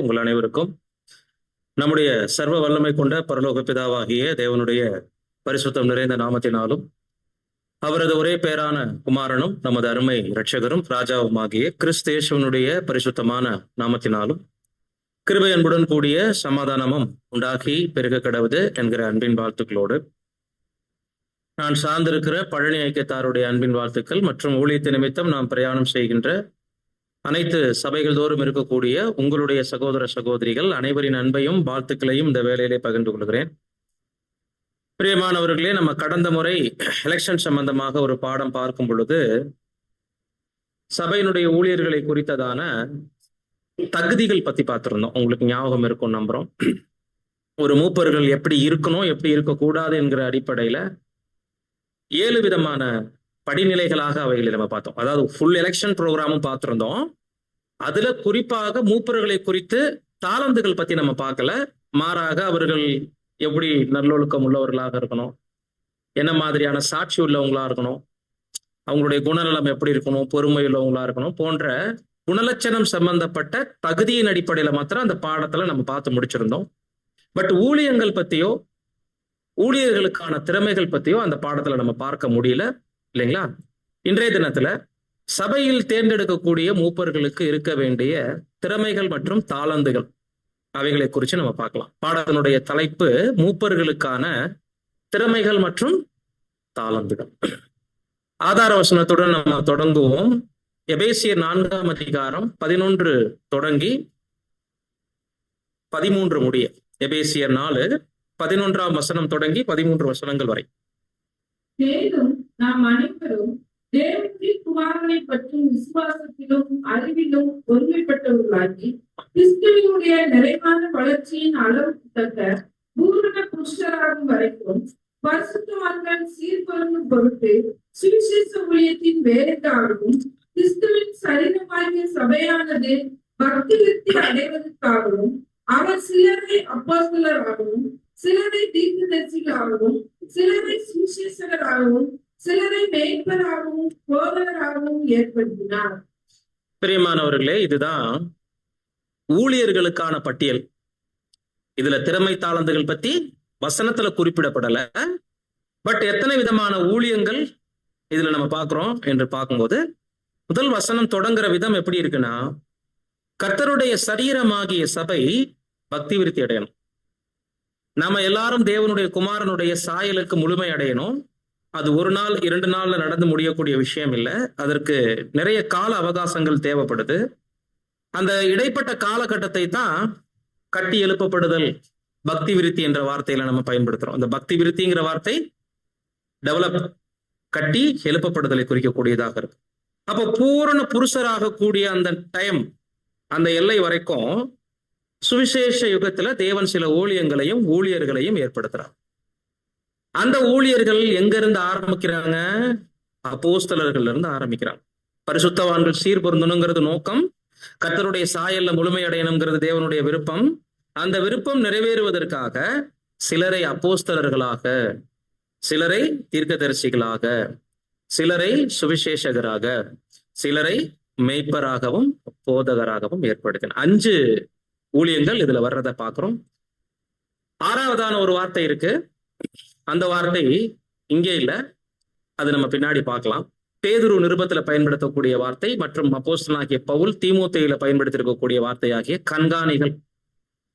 உங்கள் அனைவருக்கும் நம்முடைய சர்வ வல்லமை கொண்ட பரலோக பிதாவாகிய தேவனுடைய பரிசுத்தம் நிறைந்த நாமத்தினாலும் அவரது ஒரே பேரான குமாரனும் நமது அருமை இரட்சகரும் ராஜாவுமாகிய கிறிஸ்தேசுவனுடைய பரிசுத்தமான நாமத்தினாலும் கிருபை அன்புடன் கூடிய சமாதானமும் உண்டாகி பெருக கடவுது என்கிற அன்பின் வாழ்த்துக்களோடு நான் சார்ந்திருக்கிற பழனி ஐக்கியத்தாருடைய அன்பின் வாழ்த்துக்கள் மற்றும் ஊழியத்தை நிமித்தம் நாம் பிரயாணம் செய்கின்ற அனைத்து சபைகள் தோறும் இருக்கக்கூடிய உங்களுடைய சகோதர சகோதரிகள் அனைவரின் அன்பையும் வாழ்த்துக்களையும் இந்த வேலையிலே பகிர்ந்து கொள்கிறேன். பிரியமானவர்களே, நம்ம கடந்த முறை எலெக்ஷன் சம்பந்தமாக ஒரு பாடம் பார்க்கும் பொழுது சபையினுடைய ஊழியர்களை குறித்ததான தகுதிகள் பத்தி பார்த்திருந்தோம். உங்களுக்கு ஞாபகம் இருக்கும் நம்புறோம். ஒரு மூப்பர்கள் எப்படி இருக்கணும், எப்படி இருக்கக்கூடாது என்கிற அடிப்படையில 7 விதமான படிநிலைகளாக அவைகளை நம்ம பார்த்தோம். அதாவது ஃபுல் எலெக்ஷன் ப்ரோக்ராமும் பார்த்திருந்தோம். அதுல குறிப்பாக மூப்பர்களை குறித்து தாளந்துகள் பத்தி நம்ம பார்க்கல. மாறாக அவர்கள் எப்படி நல்லொழுக்கம் உள்ளவர்களாக இருக்கணும், என்ன மாதிரியான சாட்சி உள்ளவங்களா இருக்கணும், அவங்களுடைய குணநலம் எப்படி இருக்கணும், பொறுமை உள்ளவங்களா இருக்கணும் போன்ற குணலட்சணம் சம்பந்தப்பட்ட தகுதியின் அடிப்படையில மாத்திரம் அந்த பாடத்துல நம்ம பார்த்து முடிச்சிருந்தோம். பட் ஊழியங்கள் பத்தியோ ஊழியர்களுக்கான திறமைகள் பத்தியோ அந்த பாடத்துல நம்ம பார்க்க முடியல, இல்லைங்களா? இன்றைய தினத்துல சபையில் தேர்ந்தெடுக்கக்கூடிய மூப்பர்களுக்கு இருக்க வேண்டிய திறமைகள் மற்றும் தாளந்துகள் அவைகளை குறித்து நம்ம பார்க்கலாம். பாடத்தினுடைய தலைப்பு மூப்பர்களுக்கான திறமைகள் மற்றும் தாளந்துகள். ஆதார வசனத்துடன் நம்ம தொடங்குவோம். எபேசியர் 4ஆம் அதிகாரம் 11 தொடங்கி 13 முடிய. எபேசியர் 4:11 வசனம் தொடங்கி 13 வசனங்கள் வரை. மேலும் நாம் அனைவரும் தேவனுடைய குமாரனை பற்றும் விசுவாசத்திலும் அறிவிலும் ஒருமைப்பட்டவர்களாகி கிறிஸ்துவினுடைய நிறைவான வளர்ச்சியின் அளவுக்கு தக்க பூரண புருஷராகும் வரைக்கும் பரிசுத்தவான்கள் சீர்பொருந்தும் பொருட்டு சுவிசேஷ ஊழியத்தின் வேலைக்காகவும் கிறிஸ்துவின் சரீரமாகிய சபையானது பக்தி விருத்தி அடைவதற்காகவும் அவர் சிலரை அப்போஸ்தலராகவும் சிலரை தீர்க்கதரிசிகளாகவும் சிலரை சுவிசேஷகராகவும் சிலரை மேய்ப்பராகவும் போதகராகவும் ஏற்படுத்தினார். பிரியமானவர்களே, இதுதான் ஊழியர்களுக்கான பட்டியல். இதுல திறமை தாளந்துகள் பத்தி வசனத்துல குறிப்பிடப்படல. பட் எத்தனை விதமான ஊழியங்கள் இதுல நம்ம பார்க்கிறோம் என்று பார்க்கும்போது முதல் வசனம் தொடங்குற விதம் எப்படி இருக்குன்னா, கர்த்தருடைய சரீரமாகிய சபை பக்தி விருத்தி அடையணும். நாம எல்லாரும் தேவனுடைய குமாரனுடைய சாயலுக்கு முழுமை அடையணும். அது ஒரு நாள் 2 நாள்ல நடந்து முடியக்கூடிய விஷயம் இல்லை. அதற்கு நிறைய கால அவகாசங்கள் தேவைப்படுது. அந்த இடைப்பட்ட காலகட்டத்தை தான் கட்டி எழுப்பப்படுதல், பக்தி விருத்தி என்ற வார்த்தையில நம்ம பயன்படுத்துறோம். அந்த பக்தி விருத்திங்கிற வார்த்தை டெவலப், கட்டி எழுப்பப்படுதலை குறிக்கக்கூடியதாக இருக்கு. அப்போ பூரண புருஷராக கூடிய அந்த டைம், அந்த எல்லை வரைக்கும் சுவிசேஷ யுகத்துல தேவன் சில ஊழியங்களையும் ஊழியர்களையும் ஏற்படுத்துறார். அந்த ஊழியர்கள் எங்க இருந்து ஆரம்பிக்கிறாங்க? அப்போஸ்தலர்கள் இருந்து ஆரம்பிக்கிறாங்க. பரிசுத்தவான்கள் சீர்பொருந்தணுங்கிறது நோக்கம், கர்த்தருடைய சாயல்ல முழுமை அடையணுங்கிறது தேவனுடைய விருப்பம். அந்த விருப்பம் நிறைவேறுவதற்காக சிலரை அப்போஸ்தலர்களாக, சிலரை தீர்க்கதரிசிகளாக, சிலரை சுவிசேஷகராக, சிலரை மேய்ப்பராகவும் போதகராகவும் ஏற்படுத்தின 5 ஊழியங்கள் இதுல வர்றதை பார்க்கிறோம். 6வதான ஒரு வார்த்தை இருக்கு. அந்த வார்த்தை இங்கே இல்லை, அது நம்ம பின்னாடி பார்க்கலாம். பேதுரு நிருபத்துல பயன்படுத்தக்கூடிய வார்த்தை மற்றும் அப்போஸ்தலனாகிய பவுல் தீமோத்தேயுல பயன்படுத்தியிருக்கக்கூடிய வார்த்தையாகிய கண்காணிகள்,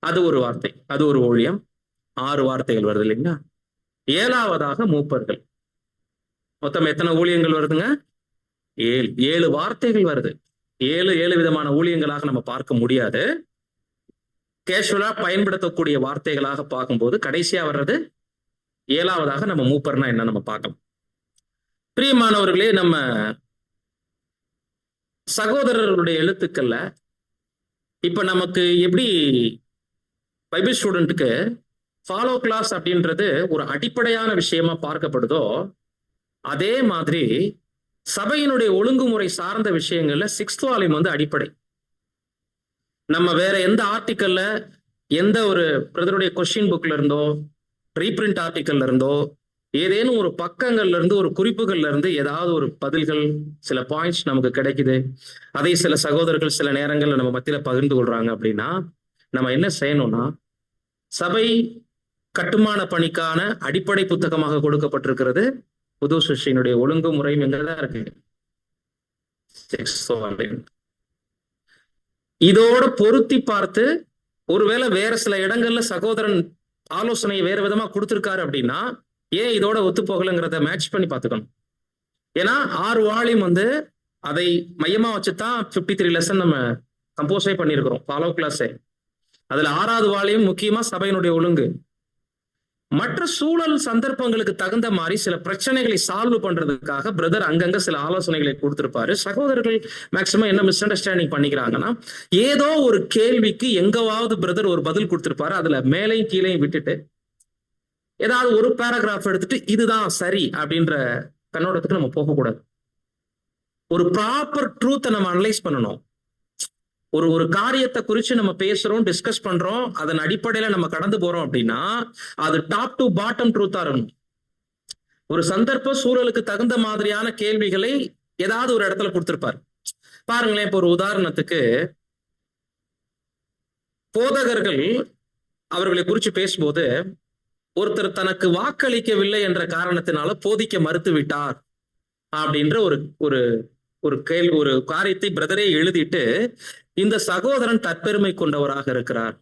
அது ஒரு வார்த்தை, அது ஒரு ஊழியம். 6 வார்த்தைகள் வருது இல்லைங்களா? 7வதாக மூப்பர்கள். மொத்தம் எத்தனை ஊழியங்கள் வருதுங்க? 7 வார்த்தைகள் வருது. 7 விதமான ஊழியங்களாக நம்ம பார்க்க முடியாது. கேஷுவலா பயன்படுத்தக்கூடிய வார்த்தைகளாக பார்க்கும்போது கடைசியா வர்றது 7வதாக நம்ம மூப்பர்னா என்ன நம்ம பார்க்கலாம். பிரியமானவர்களே, நம்ம சகோதரர்களுடைய எழுத்துக்கள்ல இப்ப நமக்கு எப்படி பைபிள் ஸ்டூடெண்ட்டுக்கு ஃபாலோ கிளாஸ் அப்படின்றது ஒரு அடிப்படையான விஷயமா பார்க்கப்படுதோ, அதே மாதிரி சபையினுடைய ஒழுங்குமுறை சார்ந்த விஷயங்கள்ல 6th வால்யூம் அடிப்படை. நம்ம வேற எந்த ஆர்டிக்கல்ல, எந்த ஒரு பிரதருடைய கொஸ்டின் புக்ல இருந்தோ, ரீபிரிண்ட் ஆர்டிக்கல்ல இருந்தோ, ஏதேனும் ஒரு பக்கங்கள்ல இருந்து, ஒரு குறிப்புகள்ல இருந்து ஏதாவது ஒரு பதில்கள், சில பாயிண்ட்ஸ் நமக்கு கிடைக்குது. அதை சில சகோதரர்கள் சில நேரங்கள்ல நம்ம மத்தியில பகிர்ந்து கொள்றாங்க அப்படின்னா நம்ம என்ன செய்யணும்னா, சபை கட்டுமான பணிக்கான அடிப்படை புத்தகமாக கொடுக்கப்பட்டிருக்கிறது புது சிருஷ்டியினுடைய ஒழுங்குமுறையும் எங்கதான் இருக்கு. இதோட பொருத்தி பார்த்து, ஒருவேளை வேற சில இடங்கள்ல சகோதரன் ஆலோசனையை வேற விதமா கொடுத்திருக்காரு அப்படின்னா, ஏன் இதோட ஒத்து போகலங்கிறத மேட்ச் பண்ணி பார்த்துக்கணும். ஏன்னா 6 வால்யூம் அதை மையமா வச்சுதான் 53 லெசன் நம்ம கம்போஸே பண்ணியிருக்கிறோம், ஃபாலோ கிளாஸே. அதுல 6வது வால்யூம் முக்கியமா சபையினுடைய ஒழுங்கு. மற்ற சூழல் சந்தர்ப்பங்களுக்கு தகுந்த மாதிரி சில பிரச்சனைகளை சால்வ் பண்றதுக்காக பிரதர் அங்கங்க சில ஆலோசனைகளை கொடுத்திருப்பாரு. சகோதரர்கள் மேக்சிமம் என்ன மிஸ் அண்டர்ஸ்டாண்டிங் பண்ணிக்கிறாங்கன்னா, ஏதோ ஒரு கேள்விக்கு எங்கவாவது பிரதர் ஒரு பதில் கொடுத்திருப்பாரு, அதுல மேலையும் கீழையும் விட்டுட்டு ஏதாவது ஒரு பேராகிராஃப் எடுத்துட்டு இதுதான் சரி அப்படின்ற கண்ணோட்டத்துக்கு நம்ம போகக்கூடாது. ஒரு ப்ராப்பர் ட்ரூத்தை நம்ம அனலைஸ் பண்ணணும். ஒரு காரியத்தை குறித்து நம்ம பேசுறோம், டிஸ்கஸ் பண்றோம், அதன் அடிப்படையில நம்ம கடந்து போறோம் அப்படின்னா அது டாப் டு பாட்டம் ட்ரூத்தா இருக்கணும். ஒரு சந்தர்ப்ப சூழலுக்கு தகுந்த மாதிரியான கேள்விகளை ஏதாவது ஒரு இடத்துல கொடுத்திருப்பார். பாருங்களேன், இப்போ ஒரு உதாரணத்துக்கு, போதகர்கள் அவர்களை குறித்து பேசும்போது, ஒருத்தர் தனக்கு வாக்களிக்கவில்லை என்ற காரணத்தினால போதிக்க மறுத்து விட்டார் அப்படின்ற ஒரு கேள்வி, ஒரு காரியத்தை பிரதரே எழுதிட்டு, இந்த சகோதரன் தற்பெருமை கொண்டவராக இருக்கிறார்,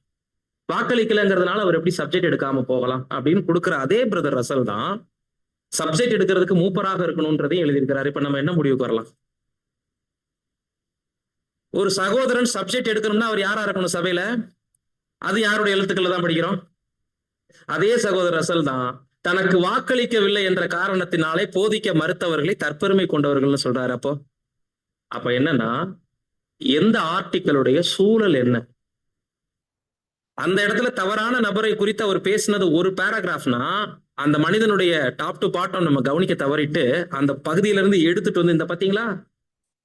வாக்களிக்கலைங்கிறதுனால அவர் எப்படி சப்ஜெக்ட் எடுக்காம போகலாம் அப்படின்னு கொடுக்கிற அதே பிரதர் ரசல் தான் சப்ஜெக்ட் எடுக்கிறதுக்கு மூப்பராக இருக்கணும்ன்றதையும் எழுதியிருக்கிறார். இப்ப நம்ம என்ன முடிவுக்கு வரலாம்? ஒரு சகோதரன் சப்ஜெக்ட் எடுக்கணும்னா அவர் யாரா இருக்கணும் சபையில? அது யாருடைய எழுத்துக்களை தான் படிக்கிறோம்? அதே சகோதரர் ரசல் தான் தனக்கு வாக்களிக்கவில்லை என்ற காரணத்தினாலே போதிக்க மறுத்தவர்களை தற்பெருமை கொண்டவர்கள்னு சொல்றாரு. அப்ப என்னன்னா, எந்த ஆர்டிக்கிளுடைய சூழல் என்ன, அந்த இடத்துல தவறான நபரை குறித்து அவர் பேசினது ஒரு பேராகிராஃப்னா, அந்த மனிதனுடைய டாப் டு பாட்டம் நம்ம கவனிக்க தவறிட்டு அந்த பகுதியில இருந்து எடுத்துட்டு வந்து, இந்த பாத்தீங்களா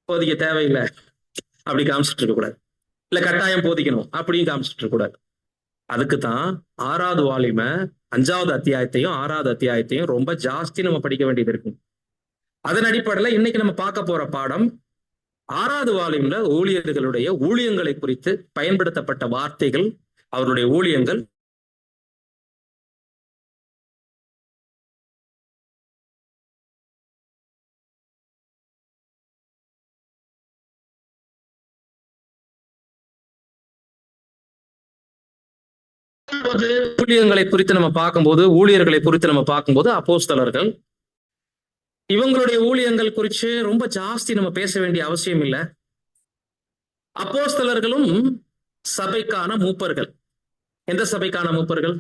போதிக்க தேவையில்லை அப்படி காமிச்சிட்டு இருக்க கூடாது, இல்ல கட்டாயம் போதிக்கணும் அப்படின்னு காமிச்சிட்டு இருக்க கூடாது. அதுக்குத்தான் 6வது வால்யூம 5வது அத்தியாயத்தையும் 6வது அத்தியாயத்தையும் ரொம்ப ஜாஸ்தி நம்ம படிக்க வேண்டியது இருக்கு. அதன் அடிப்படையில இன்னைக்கு நம்ம பார்க்க போற பாடம் 6வது வால்யூம்ல ஊழியர்களுடைய ஊழியங்களை குறித்து பயன்படுத்தப்பட்ட வார்த்தைகள், அவருடைய ஊழியங்கள். ஊழியங்களை குறித்து நம்ம பார்க்கும்போது, ஊழியர்களை குறித்து நம்ம பார்க்கும்போது, அப்போஸ்தலர்கள் இவங்களுடைய ஊழியங்கள் குறித்து ரொம்ப ஜாஸ்தி நம்ம பேச வேண்டிய அவசியம் இல்லை. அப்போஸ்தலர்களும் சபைக்கான மூப்பர்கள். எந்த சபைக்கான மூப்பர்கள்?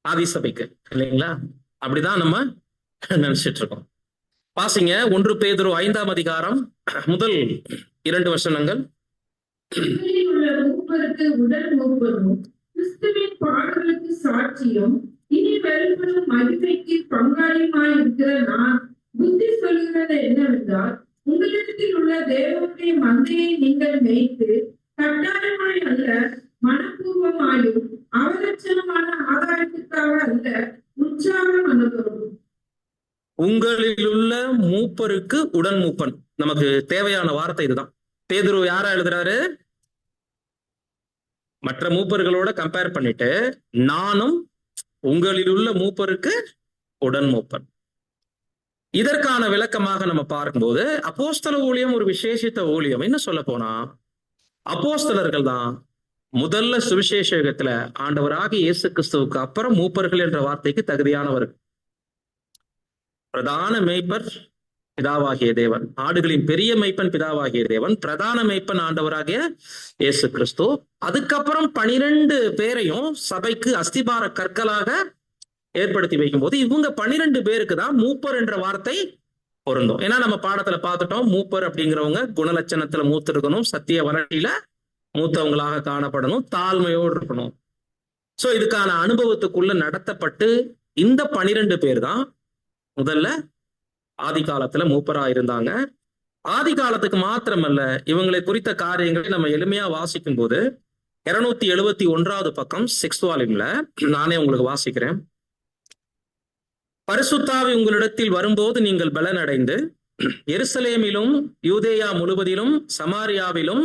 ஆதி சபைக்கு, இல்லைங்களா? அப்படிதான் நம்ம நினைச்சிட்டு இருக்கோம். பாசிங்க 1 பேதுரு 5ஆம் அதிகாரம் முதல் 2 வசனங்கள். மூப்பருக்கு உடல் மூப்பரும் கிறிஸ்துவின் பாடுகளுக்கு சாட்சியும் இனி வெளிப்படும் மகிமைக்கு பங்காளியுமாய் இருக்கிற நான் புத்தி சொல்கிறது என்னவென்றால், உங்களிடத்தில் உள்ள தேவனுடைய மந்தையை நீங்கள் மேய்த்து கட்டாயமாய் அல்ல, மனப்பூர்வமாயும் அவலட்சணமான ஆதாயத்துக்காக அல்ல, உற்சாகம் அனுபவம். உங்களில் உள்ள மூப்பருக்கு உடன் மூப்பன். நமக்கு தேவையான வார்த்தை இதுதான். பேதுரு யாரா எழுதுறாரு? மற்ற மூப்பர்களோட கம்பேர் பண்ணிட்டு, நானும் உங்களில் உள்ள மூப்பருக்கு உடன் மூப்பன். இதற்கான விளக்கமாக நம்ம பார்க்கும்போது, அப்போஸ்தல ஊழியம் ஒரு விசேஷித்த ஊழியம். என்ன சொல்ல போனா, அப்போஸ்தலர்கள் தான் முதல்ல சுவிசேஷத்துல ஆண்டவராகிய இயேசு கிறிஸ்துவுக்கு அப்புறம் மூப்பர்கள் என்ற வார்த்தைக்கு தகுதியானவர்கள். பிரதான மேய்ப்பர் பிதாவாகிய தேவன், ஆடுகளின் பெரிய மேய்ப்பன் பிதாவாகிய தேவன், பிரதான மேய்ப்பன் ஆண்டவராகிய இயேசு கிறிஸ்து. அதுக்கப்புறம் 12 பேரையும் சபைக்கு அஸ்திபார கற்களாக ஏற்படுத்தி வைக்கும் போது இவங்க 12 பேருக்கு தான் மூப்பர் என்ற வார்த்தை பொருந்தும். ஏன்னா நம்ம பாடத்துல பார்த்துட்டோம், மூப்பர் அப்படிங்கிறவங்க குணலட்சணத்துல மூத்திருக்கணும், சத்திய வளர்ச்சியில மூத்தவங்களாக காணப்படணும், தாழ்மையோடு இருக்கணும். சோ இதுக்கான அனுபவத்துக்குள்ள நடத்தப்பட்டு இந்த 12 பேர் தான் முதல்ல ஆதி காலத்துல மூப்பரா இருந்தாங்க. ஆதி காலத்துக்கு மாத்திரமல்ல, இவங்களை குறித்த காரியங்களை நம்ம எளிமையா வாசிக்கும் போது 271வது பக்கம் 6th வால்யூம்ல நானே உங்களுக்கு வாசிக்கிறேன். பரிசுத்தாவி உங்களிடத்தில் வரும்போது நீங்கள் பலனடைந்து எருசலேமிலும் யூதேயா முழுவதிலும் சமாரியாவிலும்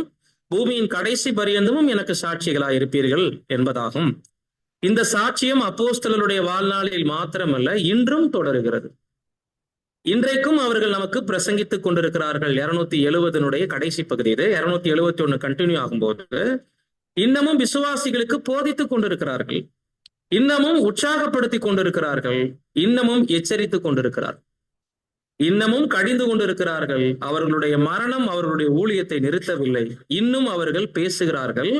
பூமியின் கடைசி பரியந்தமும் எனக்கு சாட்சிகளாய் இருப்பீர்கள் என்பதாகும். இந்த சாட்சியம் அப்போஸ்தலருடைய வாழ்நாளில் மாத்திரமல்ல, இன்றும் தொடருகிறது. இன்றைக்கும் அவர்கள் நமக்கு பிரசங்கித்துக் கொண்டிருக்கிறார்கள். 270 கடைசி பகுதி இது. 271 கண்டினியூ ஆகும்போது இன்னமும் விசுவாசிகளுக்கு போதித்துக் கொண்டிருக்கிறார்கள், இன்னமும் உற்சாகப்படுத்தி கொண்டிருக்கிறார்கள், இன்னமும் எச்சரித்துக் கொண்டிருக்கிறார், இன்னமும் கடிந்து கொண்டிருக்கிறார்கள். அவர்களுடைய மரணம் அவர்களுடைய ஊழியத்தை நிறுத்தவில்லை. இன்னும் அவர்கள் பேசுகிறார்கள்,